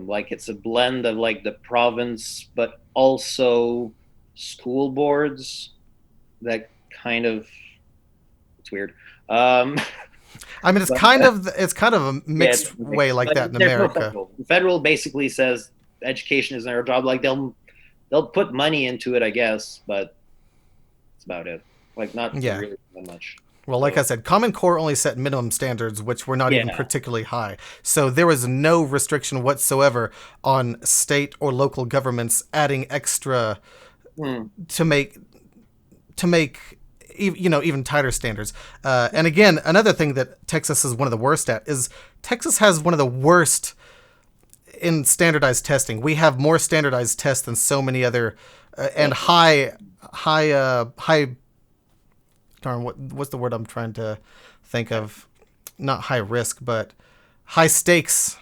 Like it's a blend of like the province, but also school boards. That kind of it's weird. Um, I mean, it's but kind of a yeah, it's mixed way mixed. like But that in there's no America. federal. Federal basically says education is their job. Like they'll put money into it, I guess, but that's about it. Like not Yeah. really that much. Well, like So I said, Common Core only set minimum standards, which were not even yeah. particularly high. So there was no restriction whatsoever on state or local governments adding extra Hmm. to make even tighter standards. And again, another thing that Texas is one of the worst at is Texas has one of the worst in standardized testing. We have more standardized tests than so many other and high. Darn, what's the word I'm trying to think of? Not high risk, but high stakes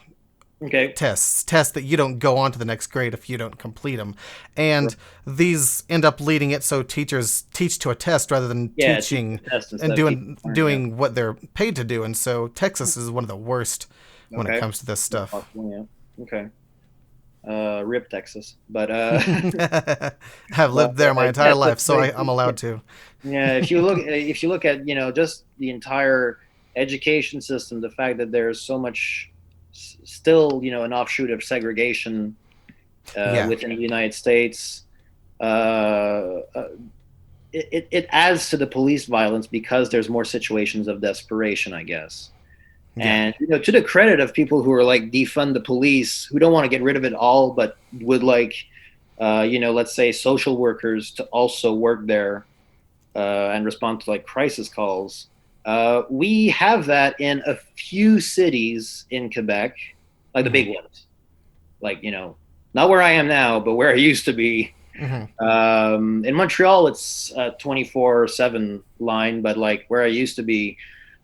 Okay. tests that you don't go on to the next grade if you don't complete them, and Right. these end up leading it so teachers teach to a test rather than Yeah, teach teaching the test and instead of teaching doing learn. Yeah. doing what they're paid to do. And so Texas is one of the worst when it Okay. comes to this That's stuff. possible. Yeah. Okay. Rip Texas, but I've lived there my yeah. entire life, so I'm allowed to. Yeah, if you look at just the entire education system, the fact that there's so much still an offshoot of segregation Yeah, within the United States, uh, uh, it adds to the police violence because there's more situations of desperation, I guess. yeah, And to the credit of people who are like defund the police, who don't want to get rid of it all, but would like, let's say social workers to also work there and respond to like crisis calls. We have that in a few cities in Quebec, like the hmm big ones, like not where I am now, but where I used to be. hmm In Montreal, it's a 24/7 line, but like where I used to be,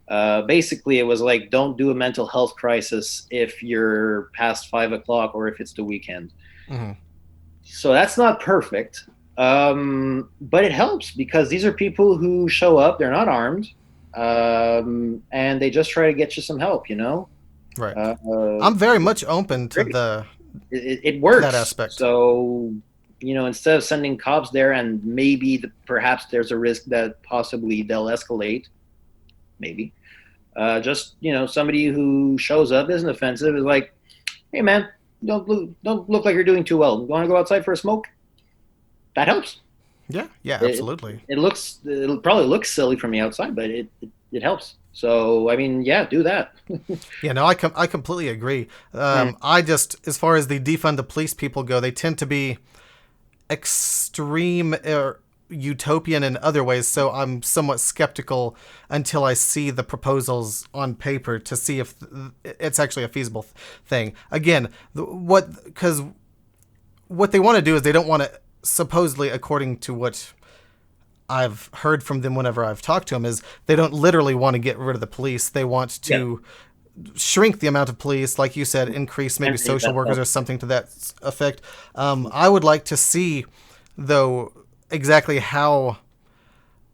basically it was like don't do a mental health crisis if you're past 5 o'clock or if it's the weekend. hmm So that's not perfect, but it helps because these are people who show up, they're not armed, and they just try to get you some help. right. uh, I'm very much open to great. the It to that works. aspect. So instead of sending cops there and maybe perhaps there's a risk that possibly they'll escalate, maybe just somebody who shows up isn't offensive is like, hey man, don't look like you're doing too well, you want to go outside for a smoke? That helps. Yeah, yeah, it, absolutely. it'll probably look silly from the outside, but it helps. So I mean, yeah, do that. Yeah, no, I completely agree. Mm. I just, as far as the defund the police people go, they tend to be extreme utopian in other ways. So I'm somewhat skeptical until I see the proposals on paper to see if it's actually a feasible thing. Again, because what they want to do is they don't want to, supposedly, according to what I've heard from them whenever I've talked to them, is they don't literally want to get rid of the police. They want Yeah. to shrink the amount of police, like you said, increase maybe social workers or something to that effect. I would like to see, though, exactly how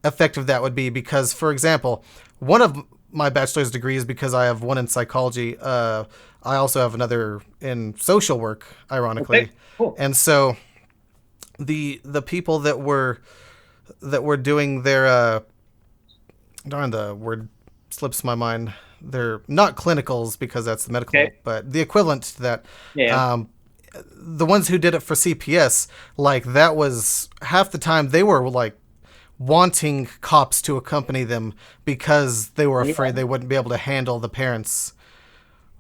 effective that would be, because, for example, one of my bachelor's degrees, because I have one in psychology, I also have another in social work, ironically, Okay, cool. and so the people that were doing their darn, the word slips my mind. They're not clinicals because that's the medical, Okay. but the equivalent to that. Yeah. The ones who did it for CPS, like that was half the time they were like wanting cops to accompany them because they were Yeah. afraid they wouldn't be able to handle the parents.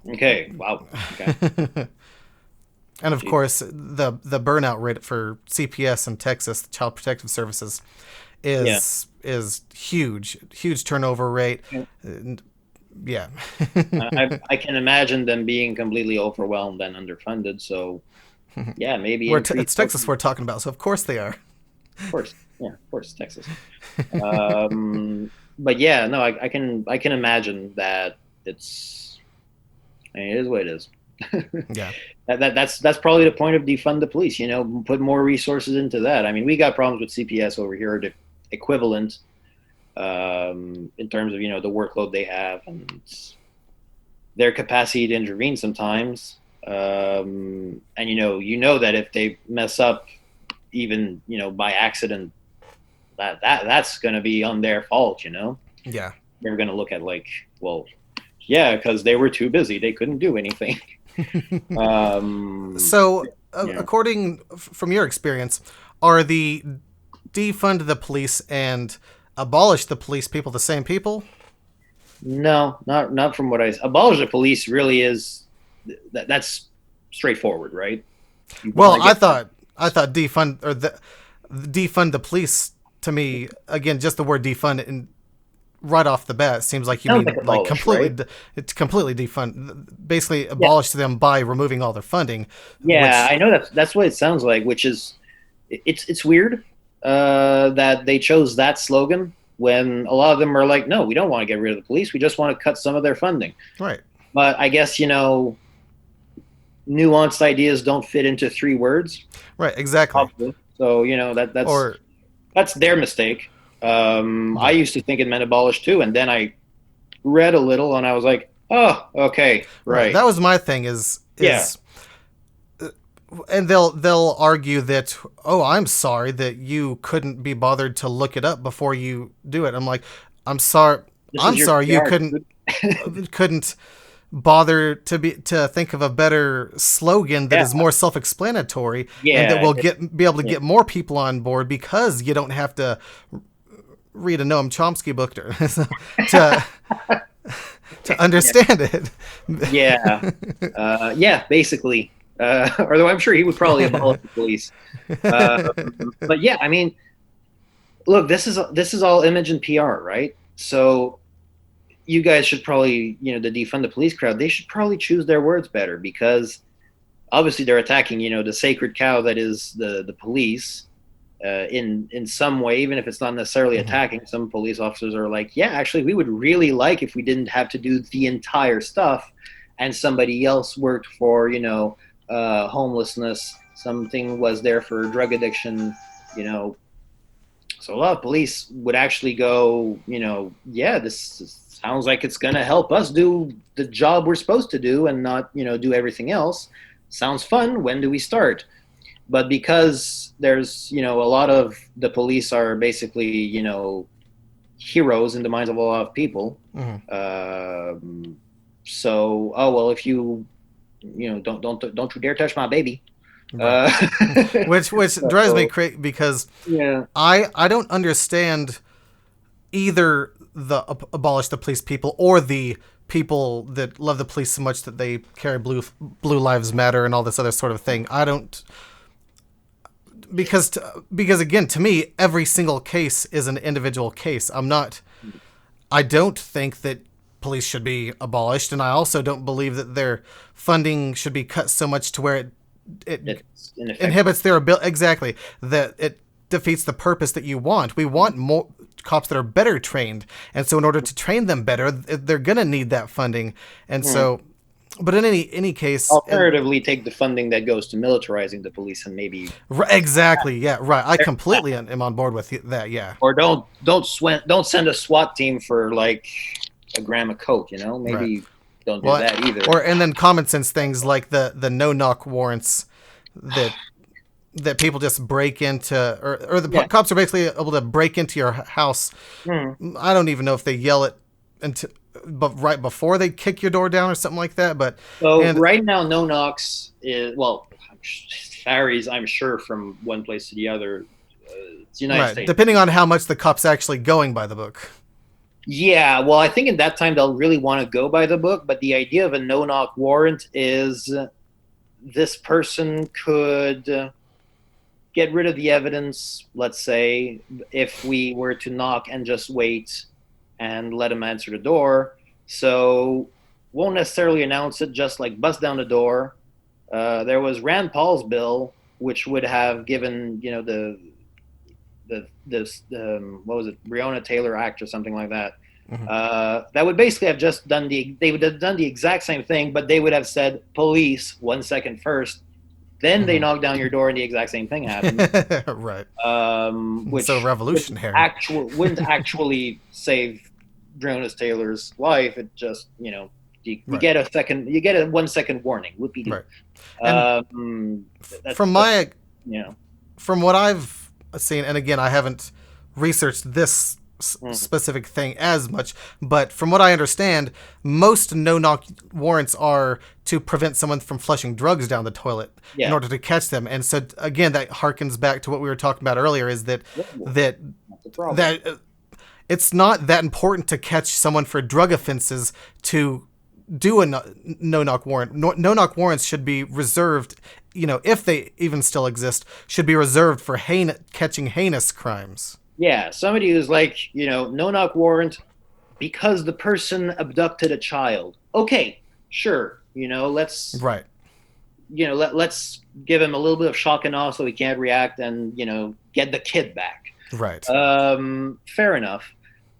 Okay. Wow. Okay. And of Jeez. course, the burnout rate for CPS in Texas, Child Protective Services, Yeah. is huge turnover rate. Yeah. Yeah. I can imagine them being completely overwhelmed and underfunded. So yeah, maybe increase. It's Texas we're talking about, so of course they are. Of course, yeah, of course, Texas. But yeah, no, I can imagine that it is what it is. Yeah. That's probably the point of defund the police. Put more resources into that. I mean, we got problems with CPS over here, the equivalent, in terms of the workload they have and their capacity to intervene sometimes. And that if they mess up, even by accident, that's going to be on their fault. Yeah. They're going to look at like, well, yeah, because they were too busy, they couldn't do anything. So, Yeah. according from your experience, are the defund the police and abolish the police people the same people? No, not from what I abolish the police really is that's straightforward, right? You Well, want to I get thought I thought defund the police, to me, again, just the word defund, and right off the bat seems like you sounds mean like like abolish, right? it's completely defund, basically Yeah, abolish them by removing all their funding, yeah, which I know that's what it sounds like, which is it's weird that they chose that slogan when a lot of them are like, no, we don't want to get rid of the police, we just want to cut some of their funding. right. But I guess nuanced ideas don't fit into 3 words. Right, exactly. Obviously. So Or that's their mistake. I right. used to think it meant abolish too, and then I read a little, and I was like, oh, okay, Right. right, That was my thing yeah, is and they'll argue that, oh, I'm sorry that you couldn't be bothered to look it up before you do it. I'm like, I'm sorry this I'm is your sorry you PR, couldn't dude. couldn't bother to think of a better slogan that Yeah, is more self-explanatory and that yeah, will be able to yeah, get more people on board because you don't have to read a Noam Chomsky book to to yeah, understand it. yeah, yeah, basically. Although I'm sure he would probably abolish the police. But yeah, I mean, look, this is all image and PR, right? So you guys should probably, the defund the police crowd, they should probably choose their words better because obviously they're attacking, the sacred cow that is the police. In some way, even if it's not necessarily Mhm. attacking, some police officers are like, yeah, actually, we would really like if we didn't have to do the entire stuff, and somebody else worked for, homelessness, something was there for drug addiction, you know. So a lot of police would actually go, yeah, this sounds like it's going to help us do the job we're supposed to do and not, do everything else. Sounds fun. When do we start? But because there's, a lot of the police are basically, heroes in the minds of a lot of people. Mhm. Um, so, oh well, if don't you dare touch my baby. Right. Uh, Which drives me so, crazy because yeah, I don't understand either the abolish the police people or the people that love the police so much that they carry blue lives matter and all this other sort of thing. I don't because again, to me every single case is an individual case. I don't think that police should be abolished, and I also don't believe that their funding should be cut so much to where it it's ineffective. inhibits their ability. Exactly, that it defeats the purpose that you want. We want more cops that are better trained, and so in order to train them better, they're gonna need that funding. And Hmm. so, but in any case, Alternatively, take the funding that goes to militarizing the police and maybe, exactly, yeah, right. I completely am on board with that. Yeah, or don't send a SWAT team for like a gram of coke. right. Maybe don't do Well, that either. or and then common sense things like the no knock warrants that people just break into, or the Yeah. cops are basically able to break into your house. Hmm. I don't even know if they yell it until, but right before they kick your door down or something like that. But So and right now, no knocks is, well, it varies, I'm sure, from one place to the other. It's the United right, States. depending on how much the cop's actually going by the book. Yeah, well, I think in that time they'll really want to go by the book, but the idea of a no knock warrant is this person could get rid of the evidence, let's say, if we were to knock and just wait and let him answer the door. So won't necessarily announce it, just like bust down the door. There was Rand Paul's bill, which would have given, the what was it, Breonna Taylor Act or something like that. Mm-hmm. That would basically have just they would have done the exact same thing, but they would have said police 1 second first, then they Mm-hmm. knock down your door and the exact same thing happens. Right. So Which revolutionary. wouldn't actually save Breonna Taylor's life. It just, you Right. get you get a 1 second warning. Whoopie doo. Right. And from That's my you know. from what I've seen, and again, I haven't researched this Mm, specific thing as much, but from what I understand, most no-knock warrants are to prevent someone from flushing drugs down the toilet in yeah, order to catch them. And so again, that harkens back to what we were talking about earlier: is that that's the problem. that it's not that important to catch someone for drug offenses to do a no-knock warrant. No-knock warrants should be reserved, if they even still exist, should be reserved for catching heinous crimes. Yeah, somebody who's like, no knock warrant because the person abducted a child. Okay, sure. Right. Let's give him a little bit of shock and awe so he can't react and, get the kid back. Right. Fair enough.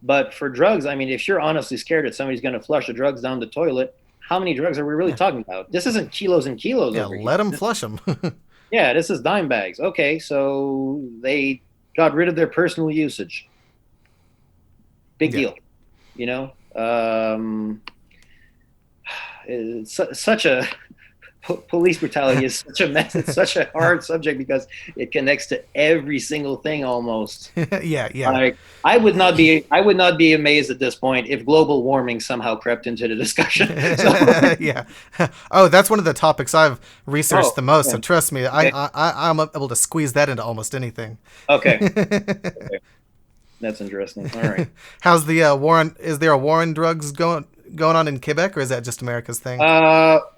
But for drugs, I mean, if you're honestly scared that somebody's going to flush the drugs down the toilet, how many drugs are we really Yeah. talking about? This isn't kilos and kilos Yeah, over here. let them flush them. Yeah, this is dime bags. Okay, so they got rid of their personal usage. Big Yeah. deal, you know. It's such a police brutality is such a mess. It's such a hard subject because it connects to every single thing almost. Yeah, yeah. Like I would not be amazed at this point if global warming somehow crept into the discussion. So, Yeah. Oh, that's one of the topics I've researched oh, the most. yeah. So trust me, Okay, I'm able to squeeze that into almost anything. okay, okay. That's interesting. All right. How's the war on? Is there a war on drugs going on in Quebec, or is that just America's thing?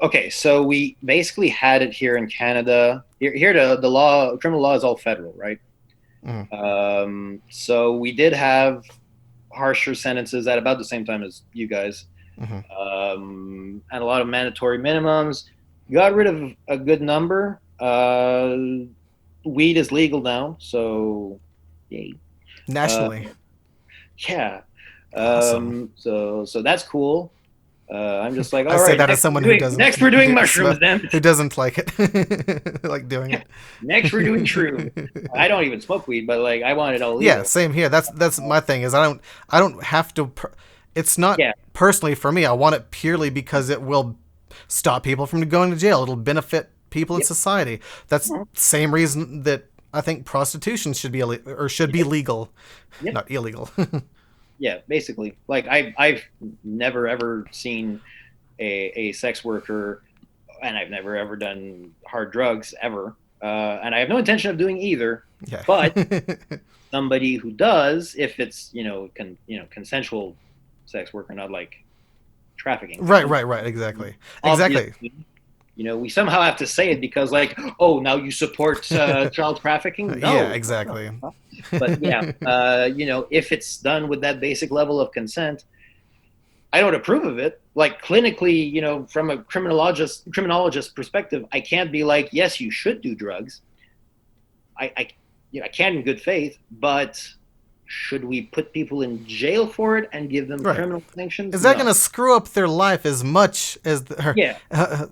Okay, so we basically had it here in Canada. Here, the law, criminal law is all federal, right? Mm. So we did have harsher sentences at about the same time as you guys, Hmm. and a lot of mandatory minimums. Got rid of a good number. Weed is legal now, so yay. Uh, Nationally, yeah. awesome. So that's cool. I'm just like, I all say right, that as someone who doesn't next we're doing mushrooms then. who doesn't like it, like doing it. Next we're doing shrooms. I don't even smoke weed, but like I want it all Yeah, legal. same here. That's my thing. Is I don't have to. It's not Yeah. personally for me. I want it purely because it will stop people from going to jail. It'll benefit people in Yep. society. That's the same reason that I think prostitution should be or should be Yep. legal, Yep. not illegal. Yeah. Basically, like I've never ever seen a sex worker, and I've never ever done hard drugs ever, and I have no intention of doing either. Yeah. But somebody who does, if it's consensual sex work, or not like trafficking. Right. Exactly. Exactly. Obviously, we somehow have to say it because, like, oh, now you support child trafficking? Yeah. No. Exactly. But yeah, if it's done with that basic level of consent, I don't approve of it. Like clinically, from a criminologist perspective, I can't be like, yes, you should do drugs. I can in good faith, but should we put people in jail for it and give them Right. criminal sanctions? Is that No. going to screw up their life as much as Yeah. are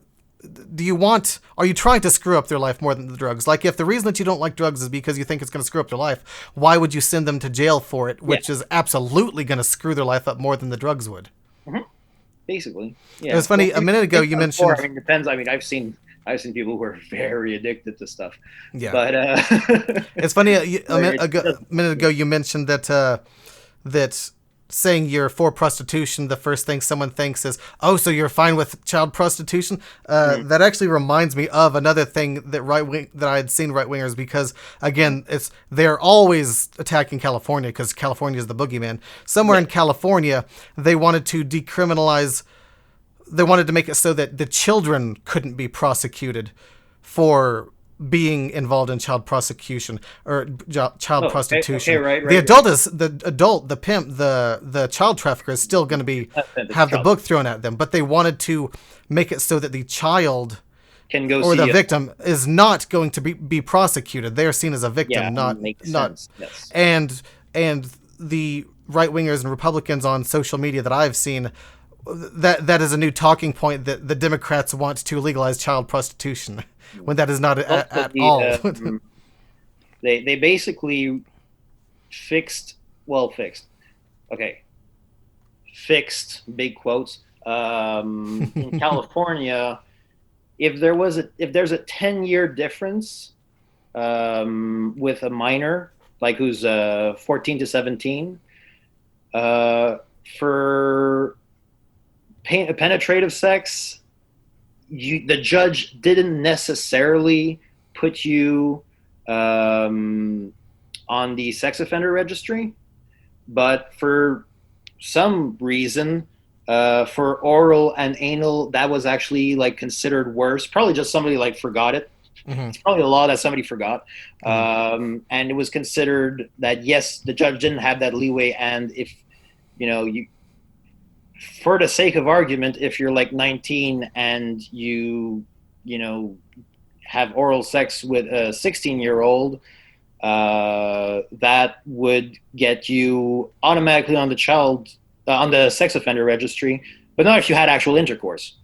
you trying to screw up their life more than the drugs? Like, if the reason that you don't like drugs is because you think it's going to screw up their life, why would you send them to jail for it, Yeah. which is absolutely going to screw their life up more than the drugs would? Mhm. Basically, It yeah. was funny, a minute ago you mentioned. I mean, depends. I mean, I've seen people who are very addicted to stuff, Yeah. but It's funny, Like, a minute ago you mentioned that saying you're for prostitution, the first thing someone thinks is, oh, so you're fine with child prostitution? That actually reminds me of another thing that I had seen right wingers, because again, they're always attacking California because California is the boogeyman. Somewhere in California, they wanted to decriminalize. They wanted to make it so that the children couldn't be prosecuted for being involved in child prosecution or child prostitution. okay, right, The right. adult is the pimp, the child trafficker is still going to be have the child book thrown at them, but they wanted to make it so that the child can go or see the victim is not going to be prosecuted. They are seen as a victim, Yeah, not makes not sense. Yes. and the right wingers and Republicans on social media that I've seen, that is a new talking point, that the Democrats want to legalize child prostitution when that is not at all. They basically fixed okay, fixed big quotes in California. If there's a 10-year difference with a minor, like who's 14 to 17, for penetrative sex, the judge didn't necessarily put you on the sex offender registry, but for some reason, for oral and anal, that was actually like considered worse. Probably just somebody like forgot it. Mhm. It's probably a law that somebody forgot, and it was considered that yes, the judge didn't have that leeway, and if you, for the sake of argument, if you're like 19 and you have oral sex with a 16-year-old, that would get you automatically on the sex offender registry, but not if you had actual intercourse.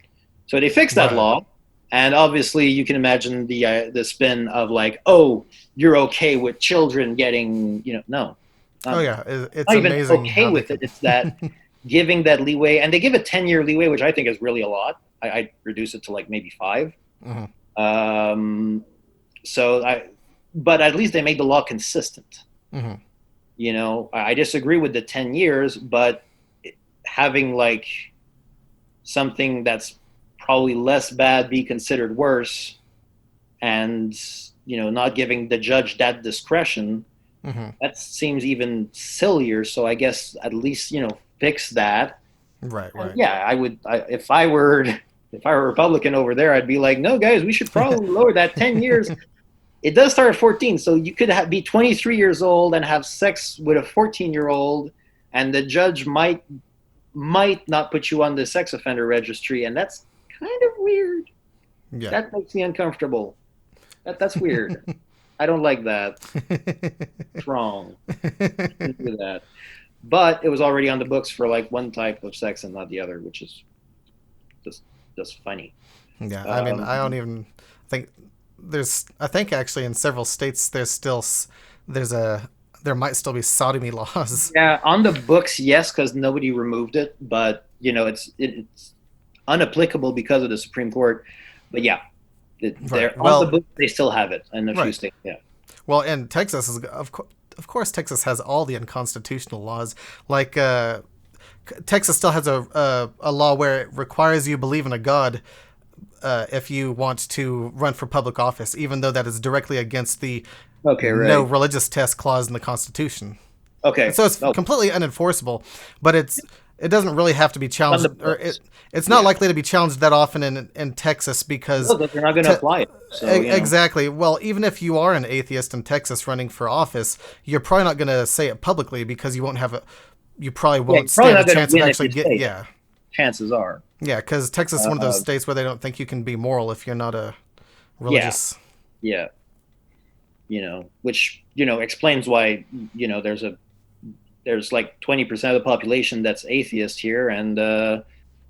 So they fixed that Right. law, and obviously you can imagine the spin of like, oh, you're okay with children getting, no, Oh not, yeah, it's not even amazing okay how they with it. could. It's that giving that leeway, and they give a 10-year leeway, which I think is really a lot. I'd reduce it to like maybe 5. Mhm. So but at least they made the law consistent. Mhm. I disagree with the 10 years, but having like something that's probably less bad be considered worse, and not giving the judge that discretion, Mhm. that seems even sillier. So I guess at least fix that. Right. And Right. yeah, if I were a Republican over there, I'd be like, no, guys, we should probably lower that 10 years. It does start at 14, so you could be 23 years old and have sex with a 14-year-old, and the judge might not put you on the sex offender registry, and that's kind of weird. Yeah. That makes me uncomfortable. That's weird. I don't like that. It's wrong. Shouldn't do that. But it was already on the books for like one type of sex and not the other, which is just funny. Yeah. I mean, I don't even think I think actually in several states there might still be sodomy laws. Yeah, on the books, yes, because nobody removed it, but it's unapplicable because of the Supreme Court. But yeah, Right. they're on the Well, book. They still have it in a few right. states. Yeah. Well, and Texas is of course Texas has all the unconstitutional laws. Like Texas still has a law where it requires you believe in a god if you want to run for public office, even though that is directly against the Okay. no Right. religious test clause in the Constitution. Okay. And so it's Oh, completely unenforceable, but it doesn't really have to be on the challenged, or books. it's not Yeah. likely to be challenged that often in Texas because No, they're not going to apply it. So exactly. Well, even if you are an atheist in Texas running for office, you're probably not going to say it publicly because you probably Yeah, won't you're probably stand a not going chance to of win if actually you say it. yeah. Chances are. Yeah, because Texas is one of those Uh, states where they don't think you can be moral if you're not a yeah. religious. Yeah. Which explains why there's like 20% of the population that's atheist here, and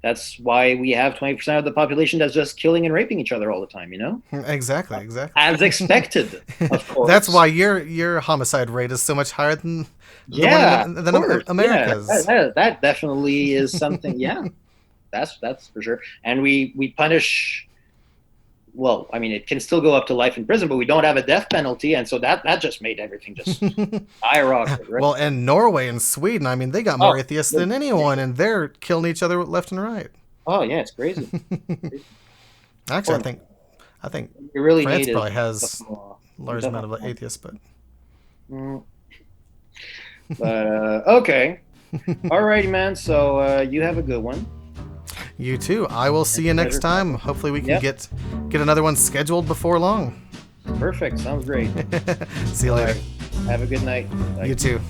that's why we have 20% of the population that's just killing and raping each other all the time. Exactly. As expected, of course. That's why your homicide rate is so much higher than the one Yeah, in of course. America's. Yeah, that definitely is something. Yeah, that's for sure. And we punish. Well, I mean, it can still go up to life in prison, but we don't have a death penalty, and so that just made everything just skyrocket. Right? Well, and Norway and Sweden, I mean, they got more atheists than anyone, yeah. and they're killing each other left and right. Oh yeah, it's crazy. Actually, I think You really France need probably is has large amount of atheists, but okay. Alrighty, man. So you have a good one. you too. I will see you next time. Hopefully, we can get another one scheduled before long. Perfect. Sounds great. See you later. Have a good night. Bye. You too.